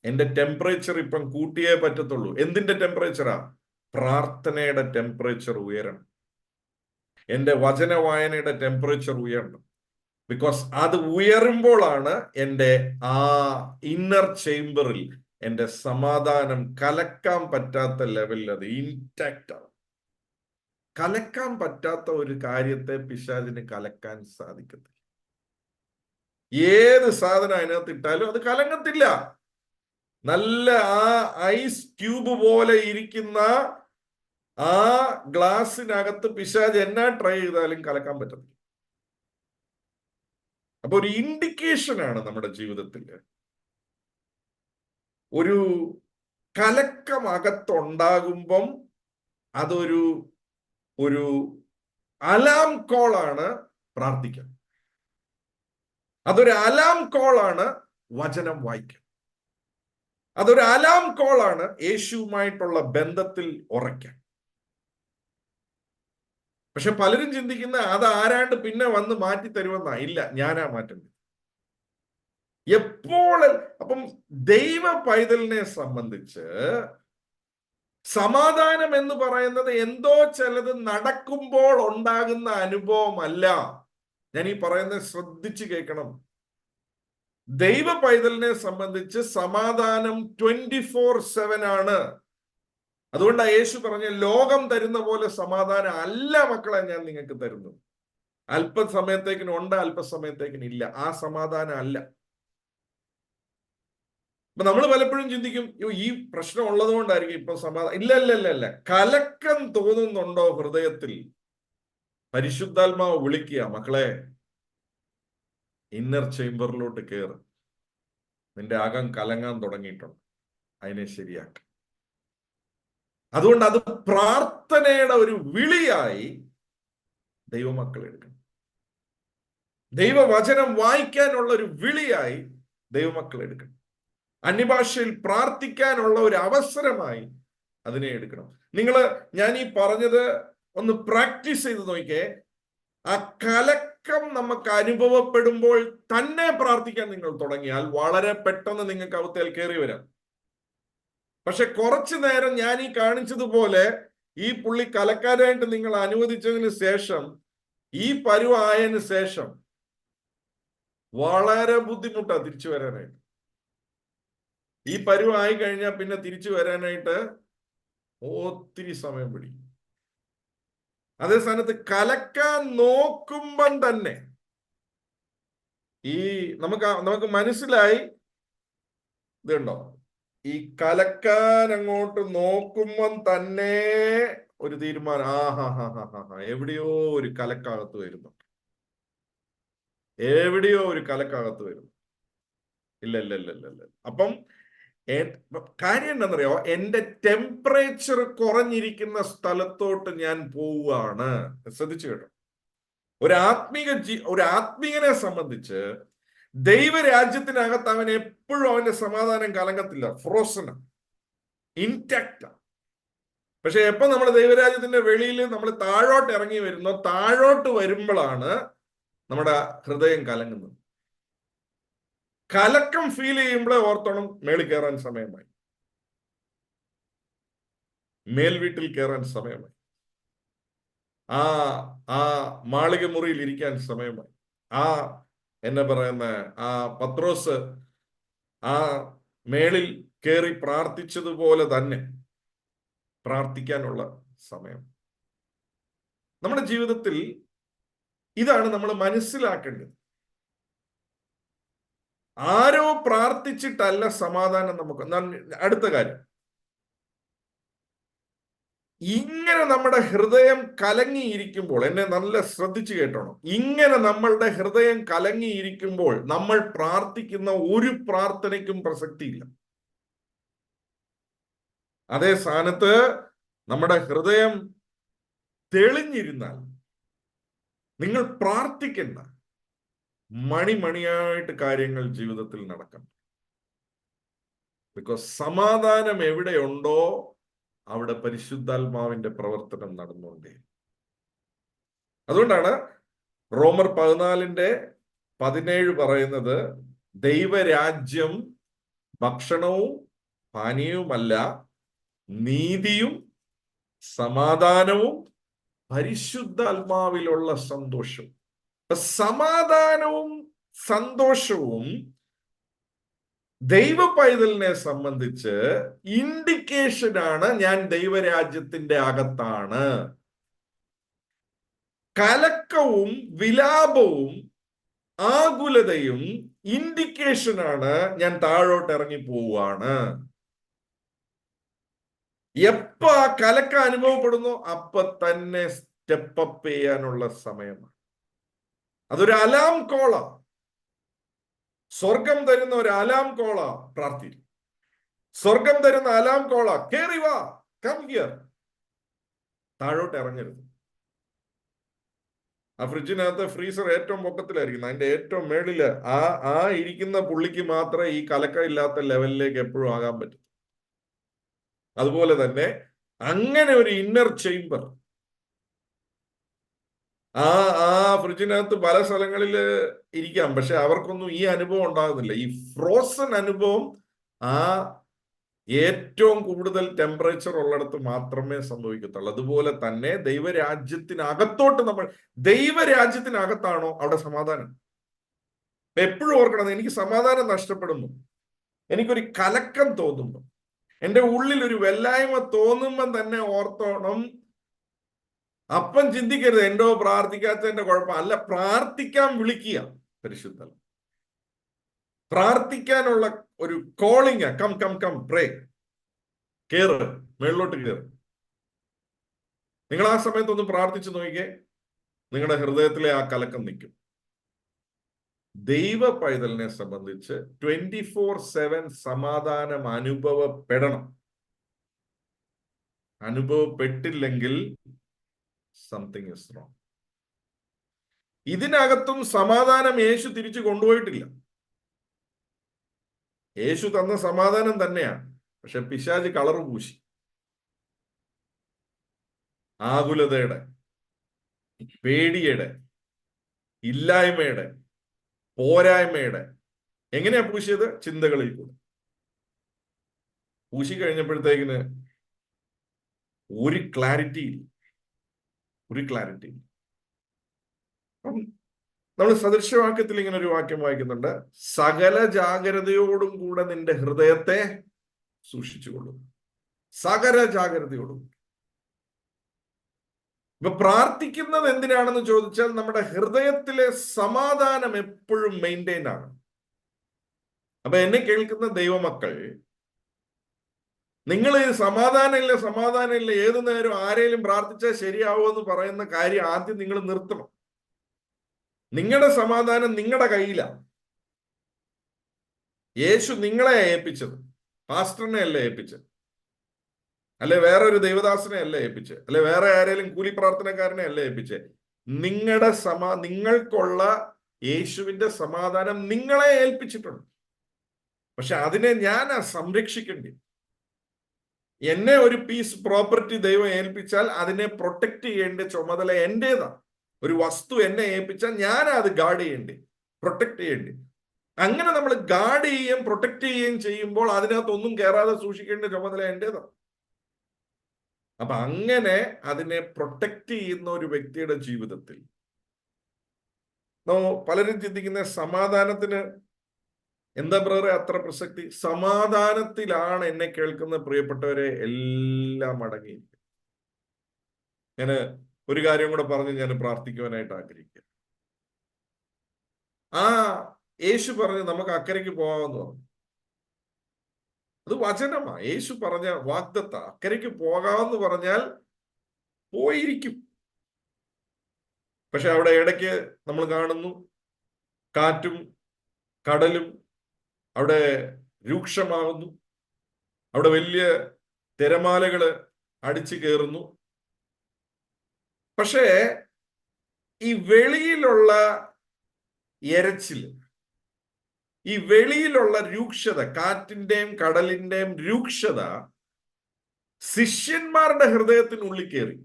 എൻ്റെ ടെമ്പറേച്ചർ ഇപ്പം കൂട്ടിയേ പറ്റത്തുള്ളൂ. എന്തിന്റെ ടെമ്പറേച്ചറാ? പ്രാർത്ഥനയുടെ ടെമ്പറേച്ചർ ഉയരണം. എൻ്റെ വചന വായനയുടെ ടെമ്പറേച്ചർ ഉയരണം. ബിക്കോസ് അത് ഉയരുമ്പോഴാണ് എൻ്റെ ആ ഇന്നർ ചേംബറിൽ എൻ്റെ സമാധാനം കലക്കാൻ പറ്റാത്ത ലെവലിൽ അത് ഇൻടാക്റ്റ് ആവും. കലക്കാൻ പറ്റാത്ത ഒരു കാര്യത്തെ പിശാചിന് കലക്കാൻ സാധിക്കത്തില്ല. ഏത് സാധനം അതിനകത്ത് ഇട്ടാലും അത് കലങ്ങത്തില്ല. നല്ല ആ ഐസ് ക്യൂബ് പോലെ ഇരിക്കുന്ന ആ ഗ്ലാസിനകത്ത് പിശാച് എന്നാ ട്രൈ ചെയ്താലും കലക്കാൻ പറ്റത്തില്ല. അപ്പൊ ഒരു ഇൻഡിക്കേഷൻ ആണ് നമ്മുടെ ജീവിതത്തിൽ ഒരു കലക്കം അകത്തുണ്ടാകുമ്പം അതൊരു ഒരു അലാം കോളാണ് പ്രാർത്ഥിക്കാൻ. അതൊരു അലാം കോളാണ് വചനം വായിക്കാൻ. അതൊരു അലാം കോളാണ് യേശുവുമായിട്ടുള്ള ബന്ധത്തിൽ ഉറയ്ക്കാൻ. പക്ഷെ പലരും ചിന്തിക്കുന്ന അത് ആരാണ്ട് പിന്നെ വന്ന് മാറ്റി തരുമെന്നാ. ഇല്ല, ഞാനാ മാറ്റുന്നത്. എപ്പോൾ അപ്പം ദൈവ പൈതലിനെ സംബന്ധിച്ച് സമാധാനം എന്ന് പറയുന്നത് എന്തോ ചിലത് നടക്കുമ്പോൾ ഉണ്ടാകുന്ന അനുഭവമല്ല. ഞാൻ ഈ പറയുന്നത് ശ്രദ്ധിച്ചു കേൾക്കണം. ദൈവ പൈതലിനെ സംബന്ധിച്ച് സമാധാനം 24/7 ആണ്. അതുകൊണ്ടാണ് യേശു പറഞ്ഞ ലോകം തരുന്ന പോലെ സമാധാനം അല്ല മക്കളെ ഞാൻ നിങ്ങൾക്ക് തരുന്നു. അല്പസമയത്തേക്കിനുണ്ട്, അല്പസമയത്തേക്കിനില്ല. ആ സമാധാനം അല്ല. അപ്പൊ നമ്മൾ പലപ്പോഴും ചിന്തിക്കും, ഈ പ്രശ്നം ഉള്ളത് കൊണ്ടായിരിക്കും ഇപ്പൊ സമാധാനം. ഇല്ല. കലക്കം തോന്നുന്നുണ്ടോ ഹൃദയത്തിൽ? പരിശുദ്ധാത്മാവ് വിളിക്കുക, മക്കളെ ഇന്നർ ചേംബറിലോട്ട് കയറ്. നിന്റെ അകം കലങ്ങാൻ തുടങ്ങിയിട്ടുണ്ട്, അതിനെ ശരിയാക്ക. അതുകൊണ്ട് അത് പ്രാർത്ഥനയുടെ ഒരു വിളിയായി ദൈവമക്കൾ എടുക്കണം. ദൈവവചനം വായിക്കാനുള്ള ഒരു വിളിയായി ദൈവമക്കൾ എടുക്കണം. അന്യഭാഷയിൽ പ്രാർത്ഥിക്കാനുള്ള ഒരു അവസരമായി അതിനെ എടുക്കണം. ഞാൻ ഈ പറഞ്ഞത് ഒന്ന് പ്രാക്ടീസ് ചെയ്ത് നോക്കിയേ. ആ കലക്കം നമുക്ക് അനുഭവപ്പെടുമ്പോൾ തന്നെ പ്രാർത്ഥിക്കാൻ നിങ്ങൾ തുടങ്ങിയാൽ വളരെ പെട്ടെന്ന് നിങ്ങൾക്ക് അവത്തേൽ കയറി വരാം. പക്ഷെ കുറച്ചു നേരം ഞാൻ ഈ കാണിച്ചതുപോലെ ഈ പുള്ളി കലക്കാനായിട്ട് നിങ്ങൾ അനുവദിച്ചതിന് ശേഷം, ഈ പരുവായതിനു ശേഷം വളരെ ബുദ്ധിമുട്ടാണ് തിരിച്ചു വരാനായിട്ട്. ഈ പരുവായി കഴിഞ്ഞാൽ പിന്നെ തിരിച്ചു വരാനായിട്ട് ഒത്തിരി സമയം പിടിക്കും. അതേ സ്ഥാനത്ത് കലക്കാൻ നോക്കുമ്പം തന്നെ നമുക്ക് മനസ്സിലായി, ഇതുണ്ടോ, ഈ കലക്കാൻ അങ്ങോട്ട് നോക്കുമ്പം തന്നെ ഒരു തീരുമാനം, എവിടെയോ ഒരു കലക്കകത്ത് വരുന്നു, എവിടെയോ ഒരു കലക്കകത്ത് വരുന്നു. ഇല്ല. അപ്പം കാര്യം എന്താണെന്നറിയോ? എന്റെ ടെമ്പറേച്ചർ കുറഞ്ഞിരിക്കുന്ന സ്ഥലത്തോട്ട് ഞാൻ പോവുകയാണ്. ശ്രദ്ധിച്ചു കേട്ടോ. ഒരു ആത്മീയനെ സംബന്ധിച്ച് ദൈവരാജ്യത്തിനകത്ത് അവൻ എപ്പോഴും അവന്റെ സമാധാനം കലങ്ങത്തില്ല, ഫ്രോസൺ, ഇൻടാക്ട്. പക്ഷെ എപ്പോ നമ്മൾ ദൈവരാജ്യത്തിന്റെ വെളിയിൽ നമ്മൾ താഴോട്ട് ഇറങ്ങി വരുന്നോ, താഴോട്ട് വരുമ്പോഴാണ് നമ്മുടെ ഹൃദയം കലങ്ങുന്നത്. കലക്കം ഫീൽ ചെയ്യുമ്പോഴേ ഓർത്തോണം മേളിൽ കയറാൻ സമയമായി, മേൽവീട്ടിൽ കയറാൻ സമയമായി, ആ മാളിക മുറിയിൽ ഇരിക്കാൻ സമയമായി, എന്നാ പറയുന്ന ആ പത്രോസ് ആ മേളിൽ കയറി പ്രാർത്ഥിച്ചതുപോലെ തന്നെ പ്രാർത്ഥിക്കാനുള്ള സമയം. നമ്മുടെ ജീവിതത്തിൽ ഇതാണ് നമ്മൾ മനസ്സിലാക്കേണ്ടത്. ആരോ പ്രാർത്ഥിച്ചിട്ടല്ല സമാധാനം നമുക്ക്. അടുത്ത കാര്യം, ഇങ്ങനെ നമ്മുടെ ഹൃദയം കലങ്ങിയിരിക്കുമ്പോൾ, എന്നെ നല്ല ശ്രദ്ധിച്ചു കേട്ടോണം, ഇങ്ങനെ നമ്മളുടെ ഹൃദയം കലങ്ങിയിരിക്കുമ്പോൾ നമ്മൾ പ്രാർത്ഥിക്കുന്ന ഒരു പ്രാർത്ഥനയ്ക്കും പ്രസക്തിയില്ല. അതേ സ്ഥാനത്ത് നമ്മുടെ ഹൃദയം തെളിഞ്ഞിരുന്നാൽ നിങ്ങൾ പ്രാർത്ഥിക്കേണ്ട മണിമണിയായിട്ട് കാര്യങ്ങൾ ജീവിതത്തിൽ നടക്കണം. ബിക്കോസ് സമാധാനം എവിടെയുണ്ടോ അവിടെ പരിശുദ്ധാത്മാവിന്റെ പ്രവർത്തനം നടന്നുകൊണ്ടേ. അതുകൊണ്ടാണ് റോമർ 14:17 പറയുന്നത്, ദൈവരാജ്യം ഭക്ഷണവും പാനീയവുമല്ല, നീതിയും സമാധാനവും പരിശുദ്ധാത്മാവിലുള്ള സന്തോഷവും. സമാധാനവും സന്തോഷവും ദൈവ പൈതലിനെ സംബന്ധിച്ച് ഇൻഡിക്കേഷനാണ് ഞാൻ ദൈവരാജ്യത്തിന്റെ അകത്താണ്. കലക്കവും വിലാപവും ആകുലതയും ഇൻഡിക്കേഷനാണ് ഞാൻ താഴോട്ട് ഇറങ്ങി പോവാണ്. എപ്പോ ആ കലക്ക അനുഭവപ്പെടുന്നു അപ്പൊ തന്നെ സ്റ്റെപ്പ് അപ്പ് ചെയ്യാനുള്ള സമയമാണ്. അതൊരു അലാം കോളാണ്. സ്വർഗം തരുന്ന ഒരു അലാം കോള പ്രാർത്ഥി. സ്വർഗം തരുന്ന അലാം കോള, കേറി വാ, കം ഹിയർ. താഴോട്ട് ഇറങ്ങരുത്. ആ ഫ്രിഡ്ജിനകത്ത് ഫ്രീസർ ഏറ്റവും പൊക്കത്തിലായിരിക്കും, അതിന്റെ ഏറ്റവും മേളില് ആ ഇരിക്കുന്ന പുള്ളിക്ക് മാത്രമേ ഈ കലക്ക ഇല്ലാത്ത ലെവലിലേക്ക് എപ്പോഴും ആകാൻ പറ്റും. അതുപോലെ തന്നെ അങ്ങനെ ഒരു ഇന്നർ ചേംബർ, ആ ഫ്രിഡ്ജിനകത്ത് പല സ്ഥലങ്ങളിൽ ഇരിക്കാം, പക്ഷെ അവർക്കൊന്നും ഈ അനുഭവം ഉണ്ടാകുന്നില്ല. ഈ ഫ്രോസൺ അനുഭവം ആ ഏറ്റവും കൂടുതൽ ടെമ്പറേച്ചർ ഉള്ളിടത്ത് മാത്രമേ സംഭവിക്കത്തുള്ളൂ. അതുപോലെ തന്നെ ദൈവരാജ്യത്തിനകത്തോട്ട് ദൈവരാജ്യത്തിനകത്താണോ അവിടെ സമാധാനം. എപ്പോഴും ഓർക്കണം, എനിക്ക് സമാധാനം നഷ്ടപ്പെടുന്നു, എനിക്കൊരു കലക്കം തോന്നുന്നു, എൻ്റെ ഉള്ളിൽ ഒരു വെല്ലായ്മ തോന്നുമ്പം തന്നെ ഓർത്തോണം, അപ്പം ചിന്തിക്കരുത് എന്തോ പ്രാർത്ഥിക്കാത്തതിന്റെ കുഴപ്പം അല്ല. പ്രാർത്ഥിക്കാൻ വിളിക്കുക പരിശുദ്ധ, പ്രാർത്ഥിക്കാനുള്ള ഒരു കോളിങ്. കം കം കം പ്രേ, കേറ്, മേളിലോട്ട് കേറ്. നിങ്ങൾ ആ സമയത്തൊന്ന് പ്രാർത്ഥിച്ചു നോക്കിക്കേ, നിങ്ങളുടെ ഹൃദയത്തിലെ ആ കലക്കം നിൽക്കും. ദൈവ പൈതലിനെ സംബന്ധിച്ച് 24/7 സമാധാനം അനുഭവപ്പെടണം. അനുഭവപ്പെട്ടില്ലെങ്കിൽ സംതിങ് ഇസ് റോങ്. ഇതിനകത്തും സമാധാനം യേശു തിരിച്ചു കൊണ്ടുപോയിട്ടില്ല. യേശു തന്ന സമാധാനം തന്നെയാണ്, പക്ഷെ പിശാച് കളറ് പൂശി. ആകുലതയുടെ, പേടിയുടെ, ഇല്ലായ്മയുടെ, പോരായ്മയുടെ. എങ്ങനെയാ പൂശിയത്? ചിന്തകളിൽ കൂടെ പൂശി കഴിഞ്ഞപ്പോഴത്തേക്കിന് ഒരു ക്ലാരിറ്റി ഇല്ല. നമ്മൾ സദൃശവാക്യത്തിൽ ഇങ്ങനെ ഒരു വാക്യം വായിക്കുന്നുണ്ട്, സകല ജാഗ്രതയോടും കൂടെ നിന്റെ ഹൃദയത്തെ സൂക്ഷിച്ചുകൊള്ളും. സകല ജാഗ്രതയോടും. ഇപ്പൊ പ്രാർത്ഥിക്കുന്നത് എന്തിനാണെന്ന് ചോദിച്ചാൽ നമ്മുടെ ഹൃദയത്തിലെ സമാധാനം എപ്പോഴും മെയിൻറ്റെയിൻ ആണ്. അപ്പൊ എന്നെ കേൾക്കുന്ന ദൈവമക്കൾ, നിങ്ങൾ സമാധാനം ഇല്ല ഏതു നേരം ആരെങ്കിലും പ്രാർത്ഥിച്ചാൽ ശരിയാവുമെന്ന് പറയുന്ന കാര്യം ആദ്യം നിങ്ങൾ നിർത്തണം. നിങ്ങളുടെ സമാധാനം നിങ്ങളുടെ കയ്യിലാണ്. യേശു നിങ്ങളെ ഏൽപ്പിച്ചത്, പാസ്റ്ററിനെ അല്ല ഏൽപ്പിച്ചത്, അല്ലെ വേറൊരു ദൈവദാസനെ അല്ല ഏൽപ്പിച്ചത്, അല്ലെ വേറെ ആരെങ്കിലും കൂലി പ്രാർത്ഥനക്കാരനെ അല്ല ഏൽപ്പിച്ചത്. നിങ്ങൾക്കുള്ള യേശുവിന്റെ സമാധാനം നിങ്ങളെ ഏൽപ്പിച്ചിട്ടുണ്ട്. പക്ഷെ അതിനെ ഞാനാ സംരക്ഷിക്കേണ്ടി. എന്നെ ഒരു പീസ് പ്രോപ്പർട്ടി ദൈവം ഏൽപ്പിച്ചാൽ അതിനെ പ്രൊട്ടക്ട് ചെയ്യേണ്ട ചുമതല എന്റേതാണ്. ഒരു വസ്തു എന്നെ ഏൽപ്പിച്ചാൽ ഞാനാ അത് ഗാർഡ് ചെയ്യേണ്ടി, പ്രൊട്ടക്ട് ചെയ്യേണ്ടി. അങ്ങനെ നമ്മൾ ഗാർഡ് ചെയ്യുകയും പ്രൊട്ടക്ട് ചെയ്യുകയും ചെയ്യുമ്പോൾ അതിനകത്തൊന്നും കയറാതെ സൂക്ഷിക്കേണ്ട ചുമതല എന്റേതാണ്. അപ്പൊ അങ്ങനെ അതിനെ പ്രൊട്ടക്ട് ചെയ്യുന്ന ഒരു വ്യക്തിയുടെ ജീവിതത്തിൽ പലരും ചിന്തിക്കുന്ന സമാധാനത്തിന് എന്താ ബ്രദറെ അത്ര പ്രസക്തി? സമാധാനത്തിലാണ് എന്നെ കേൾക്കുന്ന പ്രിയപ്പെട്ടവരെ എല്ലാം അടങ്ങിയിരിക്കും. ഞാൻ ഒരു കാര്യം കൂടെ പറഞ്ഞ് ഞാൻ പ്രാർത്ഥിക്കുവാനായിട്ട് ആഗ്രഹിക്കുക. യേശു പറഞ്ഞു നമുക്ക് അക്കരയ്ക്ക് പോകാമെന്ന് പറഞ്ഞു. അത് വചനമാ. യേശു പറഞ്ഞ വാഗ്ദത്ത, അക്കരയ്ക്ക് പോകാമെന്ന് പറഞ്ഞാൽ പോയിരിക്കും. പക്ഷെ അവിടെ ഇടയ്ക്ക് നമ്മൾ കാണുന്നു കാറ്റും കടലും അവിടെ രൂക്ഷമാകുന്നു. അവിടെ വലിയ തിരമാലകള് അടിച്ചു കയറുന്നു. പക്ഷേ ഈ വെളിയിലുള്ള എരച്ചില്, ഈ വെളിയിലുള്ള രൂക്ഷത, കാറ്റിന്റെയും കടലിന്റെയും രൂക്ഷത ശിഷ്യന്മാരുടെ ഹൃദയത്തിനുള്ളിൽ കയറി.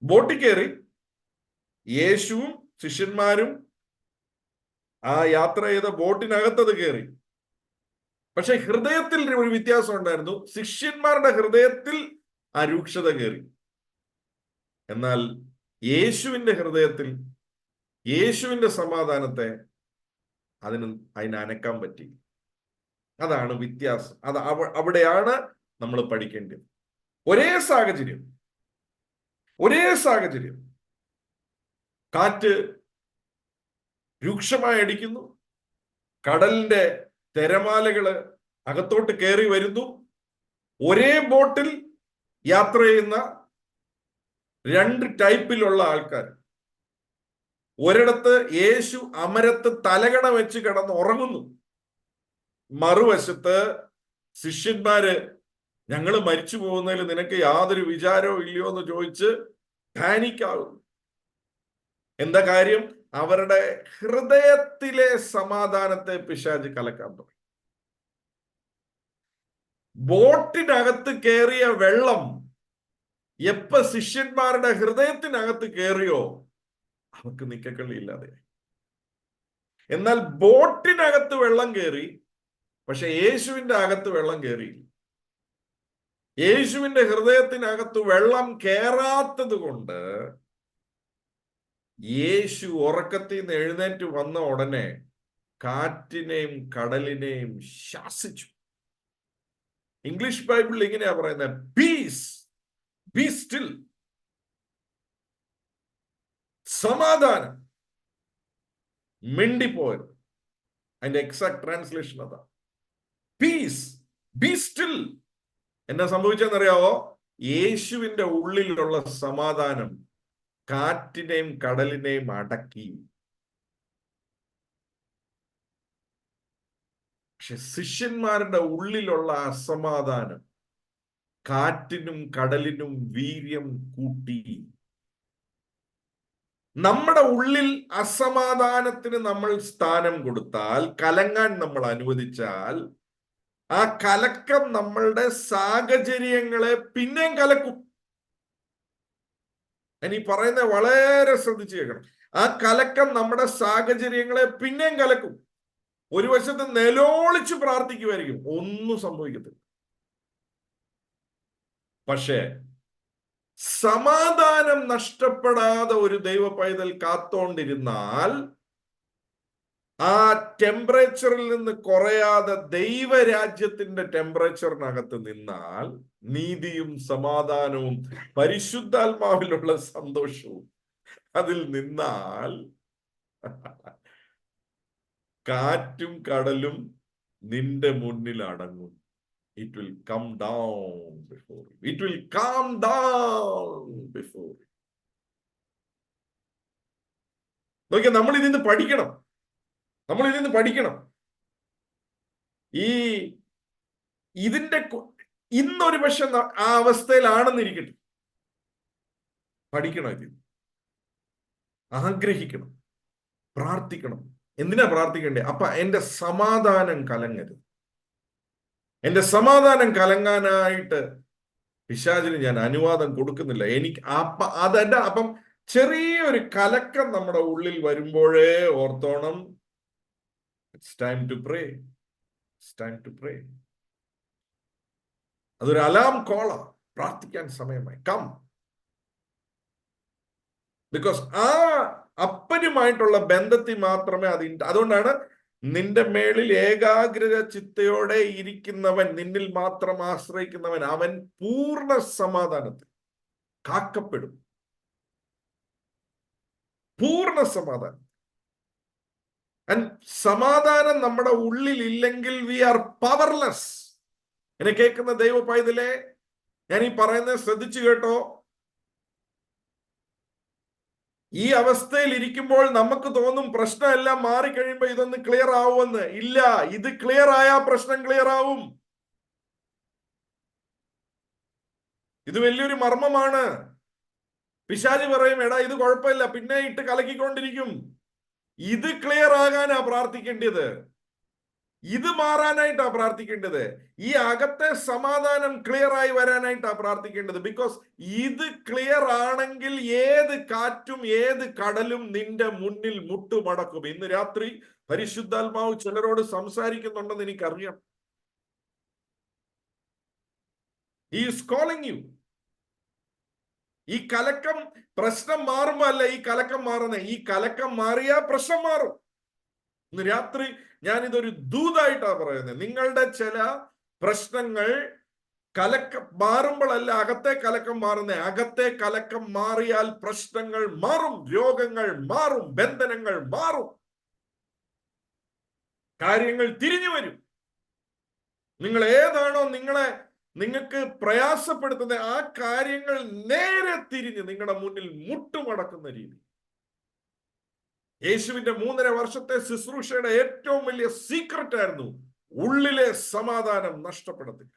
ബോട്ടിൽ കയറി യേശുവും ശിഷ്യന്മാരും ആ യാത്ര ചെയ്ത ബോട്ടിനകത്തത് കയറി. പക്ഷെ ഹൃദയത്തിൽ ഒരു വ്യത്യാസം ഉണ്ടായിരുന്നു. ശിഷ്യന്മാരുടെ ഹൃദയത്തിൽ ആ രൂക്ഷത കയറി. എന്നാൽ യേശുവിന്റെ ഹൃദയത്തിൽ യേശുവിന്റെ സമാധാനത്തെ അതിന് അനക്കാൻ പറ്റി. അതാണ് വ്യത്യാസം. അവിടെയാണ് നമ്മൾ പഠിക്കേണ്ടത്. ഒരേ സാഹചര്യം, കാറ്റ് രൂക്ഷമായി അടിക്കുന്നു, കടലിന്റെ തിരമാലകള് അകത്തോട്ട് കയറി വരുന്നു. ഒരേ ബോട്ടിൽ യാത്ര ചെയ്യുന്ന രണ്ട് ടൈപ്പിലുള്ള ആൾക്കാർ. ഒരിടത്ത് യേശു അമരത്ത് തലകണ വെച്ച് കിടന്ന് ഉറങ്ങുന്നു. മറുവശത്ത് ശിഷ്യന്മാര് ഞങ്ങൾ മരിച്ചു പോകുന്നതിൽ നിനക്ക് യാതൊരു വിചാരവും ഇല്ലയോ എന്ന് ചോദിച്ച് പാനിക്കാകുന്നു. എന്താ കാര്യം? അവരുടെ ഹൃദയത്തിലെ സമാധാനത്തെ പിശാച് കലക്കാൻ തുടങ്ങി. ബോട്ടിനകത്ത് കയറിയ വെള്ളം എപ്പ ശിഷ്യന്മാരുടെ ഹൃദയത്തിനകത്ത് കയറിയോ അവർക്ക് നിക്കക്കള്ളിയില്ലാതെ. എന്നാൽ ബോട്ടിനകത്ത് വെള്ളം കയറി, പക്ഷെ യേശുവിന്റെ അകത്ത് വെള്ളം കയറിയില്ല. യേശുവിന്റെ ഹൃദയത്തിനകത്ത് വെള്ളം കയറാത്തത് കൊണ്ട് യേശു ഉറക്കത്തിൽ നിന്ന് എഴുന്നേറ്റ് വന്ന ഉടനെ കാറ്റിനെയും കടലിനെയും ശാസിച്ചു. ഇംഗ്ലീഷ് ബൈബിളിൽ ഇങ്ങനെയാ പറയുന്നത്, പീസ്, ബി സ്റ്റിൽ. സമാധാനം, മിണ്ടിപ്പോയത്. അതിന്റെ എക്സാക്ട് ട്രാൻസ്ലേഷൻ അതാ. Peace, be still. എന്നാ സംഭവിച്ചെന്നറിയാവോ? യേശുവിന്റെ ഉള്ളിലുള്ള സമാധാനം കാറ്റിനെയും കടലിനെയും അടക്കി. പക്ഷെ ശിഷ്യന്മാരുടെ ഉള്ളിലുള്ള അസമാധാനം കാറ്റിനും കടലിനും വീര്യം കൂട്ടി. നമ്മുടെ ഉള്ളിൽ അസമാധാനത്തിന് നമ്മൾ സ്ഥാനം കൊടുത്താൽ, കലങ്ങാൻ നമ്മൾ അനുവദിച്ചാൽ, ആ കലക്കം നമ്മളുടെ സാഹചര്യങ്ങളെ പിന്നെയും കലക്കും. ഇനി പറയുന്നത് വളരെ ശ്രദ്ധിച്ചു കേൾക്കണം. ആ കലക്കം നമ്മുടെ സാഹചര്യങ്ങളെ പിന്നെയും കലക്കും. ഒരു വശത്ത് നിലോളിച്ച് പ്രാർത്ഥിക്കുമായിരിക്കും, ഒന്നും സംഭവിക്കത്തില്ല. പക്ഷേ സമാധാനം നഷ്ടപ്പെടാതെ ഒരു ദൈവ പൈതൽ കാത്തോണ്ടിരുന്നാൽ, ആ ടെമ്പറേച്ചറിൽ നിന്ന് കുറയാതെ ദൈവരാജ്യത്തിന്റെ ടെമ്പറേച്ചറിനകത്ത് നിന്നാൽ, നീതിയും സമാധാനവും പരിശുദ്ധാത്മാവിലുള്ള സന്തോഷവും അതിൽ നിന്നാൽ, കാറ്റും കടലും നിന്റെ മുന്നിൽ അടങ്ങും. It will come down before you. It will calm down before you. നോക്കിയാ, നമ്മൾ ഇതിന്ന് പഠിക്കണം. നമ്മൾ ഇതിന്ന് പഠിക്കണം. ഇതിന്റെ ഇന്നൊരു പക്ഷെ ആ അവസ്ഥയിലാണെന്നിരിക്കട്ടെ, പഠിക്കണം, ഇതിന് ആഗ്രഹിക്കണം, പ്രാർത്ഥിക്കണം. എന്തിനാ പ്രാർത്ഥിക്കണ്ടേ? അപ്പൊ എന്റെ സമാധാനം കലങ്ങരുത്. എന്റെ സമാധാനം കലങ്ങാനായിട്ട് പിശാചിന് ഞാൻ അനുവാദം കൊടുക്കുന്നില്ല. എനിക്ക് അപ്പം ചെറിയൊരു കലക്കം നമ്മുടെ ഉള്ളിൽ വരുമ്പോഴേ ഓർത്തോണം, it's time to pray, it's time to pray. അതൊരു അലാം കോളാ, പ്രാർത്ഥിക്കാൻ സമയമായി. കം. ബിക്കോസ് ആ അപ്പനുമായിട്ടുള്ള ബന്ധത്തിൽ മാത്രമേ അതുകൊണ്ടാണ് നിന്റെ മേളിൽ ഏകാഗ്രത ചിത്തയോടെ ഇരിക്കുന്നവൻ, നിന്നിൽ മാത്രം ആശ്രയിക്കുന്നവൻ, അവൻ പൂർണ്ണ സമാധാനത്തിൽ കാക്കപ്പെടും. പൂർണ്ണ സമാധാനം. സമാധാനം നമ്മുടെ ഉള്ളിൽ ഇല്ലെങ്കിൽ വി ആർ പവർലെസ്. എന്നെ കേൾക്കുന്ന ദൈവ പൈതലേ, ഞാൻ ഈ പറയുന്നത് ശ്രദ്ധിച്ചു കേട്ടോ. ഈ അവസ്ഥയിൽ ഇരിക്കുമ്പോൾ നമുക്ക് തോന്നും പ്രശ്നമെല്ലാം മാറിക്കഴിയുമ്പോ ഇതൊന്ന് ക്ലിയർ ആവുമെന്ന്. ഇല്ല, ഇത് ക്ലിയർ ആയാൽ പ്രശ്നം ക്ലിയർ ആവും. ഇത് വലിയൊരു മർമ്മമാണ്. പിശാച് പറയും, എടാ ഇത് കുഴപ്പമില്ല, പിന്നെ ഇട്ട് കലക്കിക്കൊണ്ടിരിക്കും. ഇത് ക്ലിയർ ആകാനാ പ്രാർത്ഥിക്കേണ്ടത്, ഇത് മാറാനായിട്ടാ പ്രാർത്ഥിക്കേണ്ടത്, ഈ അകത്തെ സമാധാനം ക്ലിയർ ആയി വരാനായിട്ടാ പ്രാർത്ഥിക്കേണ്ടത്. ബിക്കോസ് ഇത് ക്ലിയർ ആണെങ്കിൽ ഏത് കാറ്റും ഏത് കടലും നിന്റെ മുന്നിൽ മുട്ടുമടക്കും. ഇന്ന് രാത്രി പരിശുദ്ധാത്മാവ് ചിലരോട് സംസാരിക്കുന്നുണ്ടെന്ന് എനിക്കറിയാം. He is calling you. ഈ കലക്കം പ്രശ്നം മാറുമ്പോ അല്ല ഈ കലക്കം മാറുന്നേ, ഈ കലക്കം മാറിയാ പ്രശ്നം മാറും. ഇന്ന് രാത്രി ഞാൻ ഇതൊരു ദൂതായിട്ടാ പറയുന്നത്. നിങ്ങളുടെ ചില പ്രശ്നങ്ങൾ കലക്കം മാറുമ്പോഴല്ല അകത്തെ കലക്കം മാറുന്നേ. അകത്തെ കലക്കം മാറിയാൽ പ്രശ്നങ്ങൾ മാറും, രോഗങ്ങൾ മാറും, ബന്ധനങ്ങൾ മാറും, കാര്യങ്ങൾ തിരിഞ്ഞു വരും. നിങ്ങൾ ഏതാണോ നിങ്ങൾക്ക് പ്രയാസപ്പെടുത്തുന്ന ആ കാര്യങ്ങൾ നേരെ തിരിഞ്ഞ് നിങ്ങളുടെ മുന്നിൽ മുട്ടുമടക്കുന്ന രീതി. യേശുവിന്റെ 3.5 വർഷത്തെ ശുശ്രൂഷയുടെ ഏറ്റവും വലിയ സീക്രട്ട് ആയിരുന്നു ഉള്ളിലെ സമാധാനം നഷ്ടപ്പെടത്തില്ല.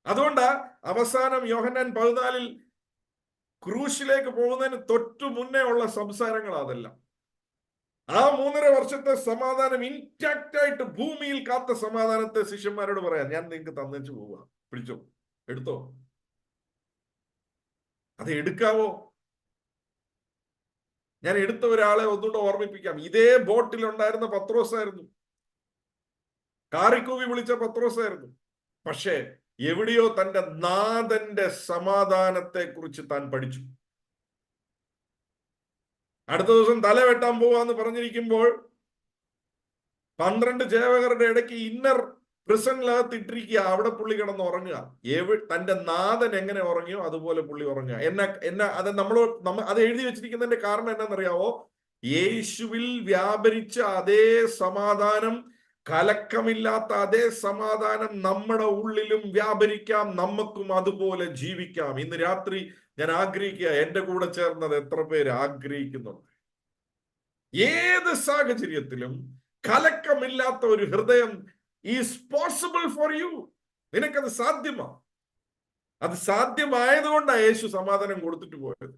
അതുകൊണ്ടാ അവസാനം യോഹന്നാൻ 14 ക്രൂശിലേക്ക് പോകുന്നതിന് തൊട്ടു മുന്നേ ഉള്ള സംസാരങ്ങൾ അതെല്ലാം. ആ 3.5 വർഷത്തെ സമാധാനം ഇൻടാക്റ്റ് ആയിട്ട് ഭൂമിയിൽ കാത്ത സമാധാനത്തെ ശിഷ്യന്മാരോട് പറയാം, ഞാൻ നിങ്ങൾക്ക് തന്നേച്ചു പോവുക, പിടിച്ചോ, എടുത്തോ. അത് എടുക്കാവോ? ഞാൻ എടുത്ത ഒരാളെ ഒന്നുകൂടെ ഓർമ്മിപ്പിക്കാം. ഇതേ ബോട്ടിൽ ഉണ്ടായിരുന്ന പത്രോസായിരുന്നു, കാറിക്കൂവി വിളിച്ച പത്രോസായിരുന്നു. പക്ഷേ എവിടെയോ തന്റെ നാഥന്റെ സമാധാനത്തെ കുറിച്ച് താൻ പഠിച്ചു. അടുത്ത ദിവസം തല വെട്ടാൻ പോവാന്ന് പറഞ്ഞിരിക്കുമ്പോൾ 12 ചേവകരുടെ ഇടയ്ക്ക് ഇന്നർ പ്രിസണിനകത്ത് ഇട്ടിരിക്കുക. അവിടെ പുള്ളി കിടന്ന് ഉറങ്ങുക. തന്റെ നാഥൻ എങ്ങനെ ഉറങ്ങിയോ അതുപോലെ പുള്ളി ഉറങ്ങുക. അത് അത് എഴുതി വെച്ചിരിക്കുന്നതിന്റെ കാരണം എന്നാണെന്നറിയാവോ? യേശുവിൽ വ്യാപരിച്ച അതേ സമാധാനം, കലക്കമില്ലാത്ത അതേ സമാധാനം നമ്മുടെ ഉള്ളിലും വ്യാപരിക്കാം, നമുക്കും അതുപോലെ ജീവിക്കാം. ഇന്ന് രാത്രി ഞാൻ ആഗ്രഹിക്കുക, എന്റെ കൂടെ ചേർന്നത് എത്ര പേര് ആഗ്രഹിക്കുന്നുണ്ട്? ഏത് സാഹചര്യത്തിലും കലക്കമില്ലാത്ത ഒരു ഹൃദയം ഈസ് പോസിബിൾ ഫോർ യു. നിനക്കത് സാധ്യമാണ്. അത് സാധ്യമായതുകൊണ്ടാണ് യേശു സമാധാനം കൊടുത്തിട്ട് പോയത്.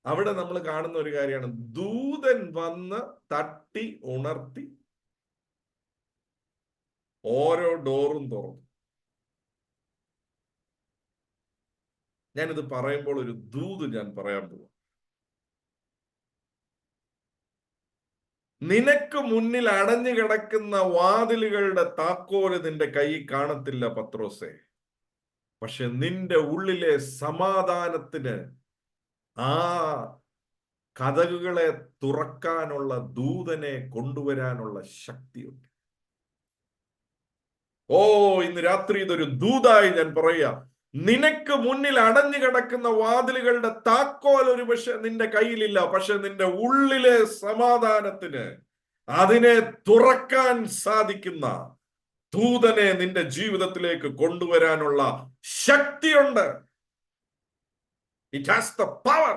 അവിടെ നമ്മൾ കാണുന്ന ഒരു കാര്യമാണ്, ദൂതൻ വന്ന് തട്ടി ഉണർത്തി ഓരോ ഡോറും തുറന്നു. ഞാനിത് പറയുമ്പോൾ ഒരു ദൂത് ഞാൻ പറയാൻ പോവാം. നിനക്ക് മുന്നിൽ അടഞ്ഞു കിടക്കുന്ന വാതിലുകളുടെ താക്കോല് നിന്റെ കയ്യിൽ കാണത്തില്ല പത്രോസേ. പക്ഷെ നിന്റെ ഉള്ളിലെ സമാധാനത്തിന് ആ കതകുകളെ തുറക്കാനുള്ള ദൂതനെ കൊണ്ടുവരാനുള്ള ശക്തിയുണ്ട്. ഇന്ന് രാത്രി ഇതൊരു ദൂതായി ഞാൻ പറയാ. നിനക്ക് മുന്നിൽ അടഞ്ഞു കിടക്കുന്ന വാതിലുകളുടെ താക്കോൽ ഒരു പക്ഷെ നിന്റെ കയ്യിലില്ല, പക്ഷെ നിന്റെ ഉള്ളിലെ സമാധാനത്തിന് അതിനെ തുറക്കാൻ സാധിക്കുന്ന ദൂതനെ നിന്റെ ജീവിതത്തിലേക്ക് കൊണ്ടുവരാനുള്ള ശക്തിയുണ്ട്. It has the power.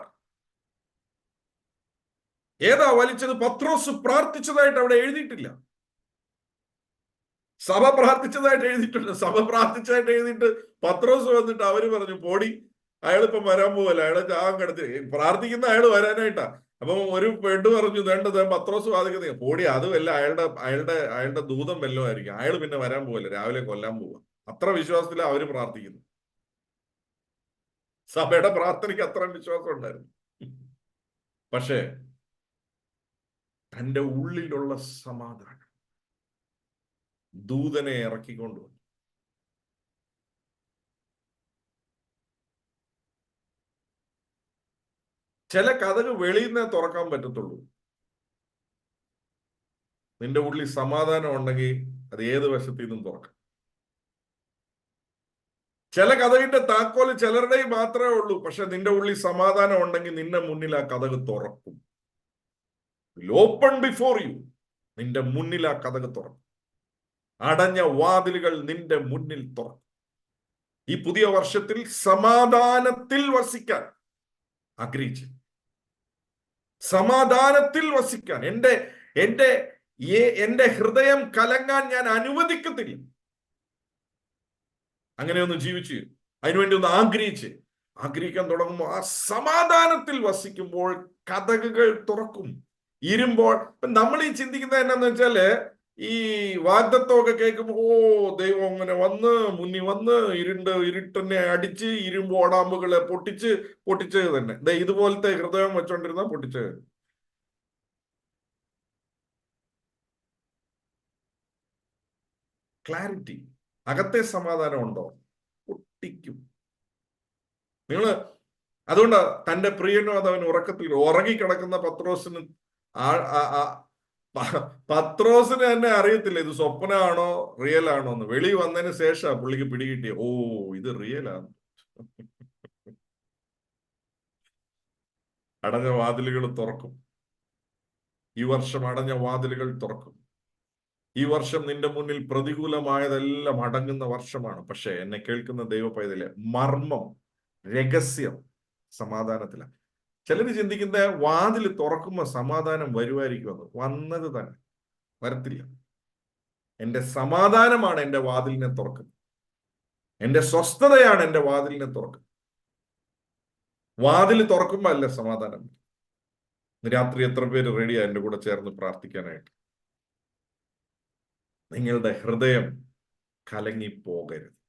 ഏതാ വലിച്ചത്? പത്രോസ് പ്രാർത്ഥിച്ചതായിട്ട് അവിടെ എഴുതിയിട്ടില്ല. സഭ പ്രാർത്ഥിച്ചതായിട്ട് എഴുതിയിട്ടുണ്ട്. സഭ പ്രാർത്ഥിച്ചതായിട്ട് എഴുതിയിട്ട് പത്രോസ് വന്നിട്ട് അവര് പറഞ്ഞു, പോടി, അയാളിപ്പം വരാൻ പോവല്ല, അയാളെ ചാകം കിടത്തി. പ്രാർത്ഥിക്കുന്ന അയാൾ വരാനായിട്ടാ. അപ്പം ഒരു പെണ്ണ് പറഞ്ഞു, വേണ്ടത് പത്രോസ് വാദിക്കുന്നത്, പോടി, അതുമല്ല, അയാളുടെ ദൂതം വല്ലതും ആയിരിക്കും, അയാൾ പിന്നെ വരാൻ പോവല്ല, രാവിലെ കൊല്ലാൻ പോവുക. അത്ര വിശ്വാസത്തിലാണ് അവര് പ്രാർത്ഥിക്കുന്നു. സഭയുടെ പ്രാർത്ഥനയ്ക്ക് അത്ര വിശ്വാസം ഉണ്ടായിരുന്നു. പക്ഷേ തന്റെ ഉള്ളിലുള്ള സമാധാനം ദൂതനെ ഇറക്കിക്കൊണ്ടുവന്നു. ചില കഥകൾ വെളിയിൽ നിന്നേ തുറക്കാൻ പറ്റത്തുള്ളൂ. നിന്റെ ഉള്ളിൽ സമാധാനം ഉണ്ടെങ്കിൽ അത് ഏത് വശത്തു നിന്നും തുറക്കാം. ചില കഥകിന്റെ താക്കോല് ചിലരുടെ മാത്രമേ ഉള്ളൂ, പക്ഷെ നിന്റെ ഉള്ളിൽ സമാധാനം ഉണ്ടെങ്കിൽ നിന്റെ മുന്നിൽ ആ കഥക് തുറക്കും. Open before you. നിന്റെ മുന്നിൽ ആ കഥക് തുറക്കും. അടഞ്ഞ വാതിലുകൾ നിന്റെ മുന്നിൽ തുറക്കും. ഈ പുതിയ വർഷത്തിൽ സമാധാനത്തിൽ വസിക്കാൻ ആഗ്രഹിച്ചു. സമാധാനത്തിൽ വസിക്കാൻ എന്റെ ഹൃദയം കലങ്ങാൻ ഞാൻ അനുവദിക്കത്തില്ല. അങ്ങനെ ഒന്ന് ജീവിച്ച് അതിനുവേണ്ടി ഒന്ന് ആഗ്രഹിക്കാൻ തുടങ്ങുമ്പോൾ ആ സമാധാനത്തിൽ വസിക്കുമ്പോൾ കതകുകൾ തുറക്കും. ഇരുമ്പോൾ നമ്മൾ ഈ ചിന്തിക്കുന്നത് എന്നാന്ന് വെച്ചാല്, ഈ വാഗ്ദത്വമൊക്കെ കേൾക്കുമ്പോ ദൈവം അങ്ങനെ മുന്നിൽ വന്ന് ഇരുട്ടിനെ അടിച്ച് ഇരുമ്പ് ഓടാമ്പുകളെ പൊട്ടിച്ച് തന്നെ ഇതുപോലത്തെ ഹൃദയം വെച്ചോണ്ടിരുന്ന പൊട്ടിച്ച്. ക്ലാരിറ്റി, അകത്തെ സമാധാനം ഉണ്ടോ? പൊട്ടിക്കും. അതുകൊണ്ട് തന്റെ പ്രിയനോ അതവൻ ഉറക്കത്തിൽ ഉറങ്ങിക്കിടക്കുന്ന പത്രോസിന് തന്നെ അറിയത്തില്ല ഇത് സ്വപ്നമാണോ റിയൽ ആണോ എന്ന്. വെളി വന്നതിന് ശേഷം പുള്ളിക്ക് പിടികിട്ടിയ, ഇത് റിയലാണ്. അടഞ്ഞ വാതിലുകൾ തുറക്കും. ഈ വർഷം അടഞ്ഞ വാതിലുകൾ തുറക്കും. ഈ വർഷം നിന്റെ മുന്നിൽ പ്രതികൂലമായതെല്ലാം അടങ്ങുന്ന വർഷമാണ്. പക്ഷെ എന്നെ കേൾക്കുന്ന ദൈവ പൈതലെ, മർമ്മം രഹസ്യം സമാധാനത്തിലാണ്. ചിലര് ചിന്തിക്കുന്ന വാതിൽ തുറക്കുമ്പോൾ സമാധാനം വരുമായിരിക്കുമെന്ന്. വന്നത് തന്നെ വരത്തില്ല. എന്റെ സമാധാനമാണ് എന്റെ വാതിലിനെ തുറക്കുന്നത്. എന്റെ സ്വസ്ഥതയാണ് എന്റെ വാതിലിനെ തുറക്കുന്നത്. വാതിൽ തുറക്കുമ്പോ അല്ല സമാധാനം. രാത്രി എത്ര പേര് റെഡിയാ എന്റെ കൂടെ ചേർന്ന് പ്രാർത്ഥിക്കാനായിട്ട്? നിങ്ങളുടെ ഹൃദയം കലങ്ങിപ്പോകരുത്.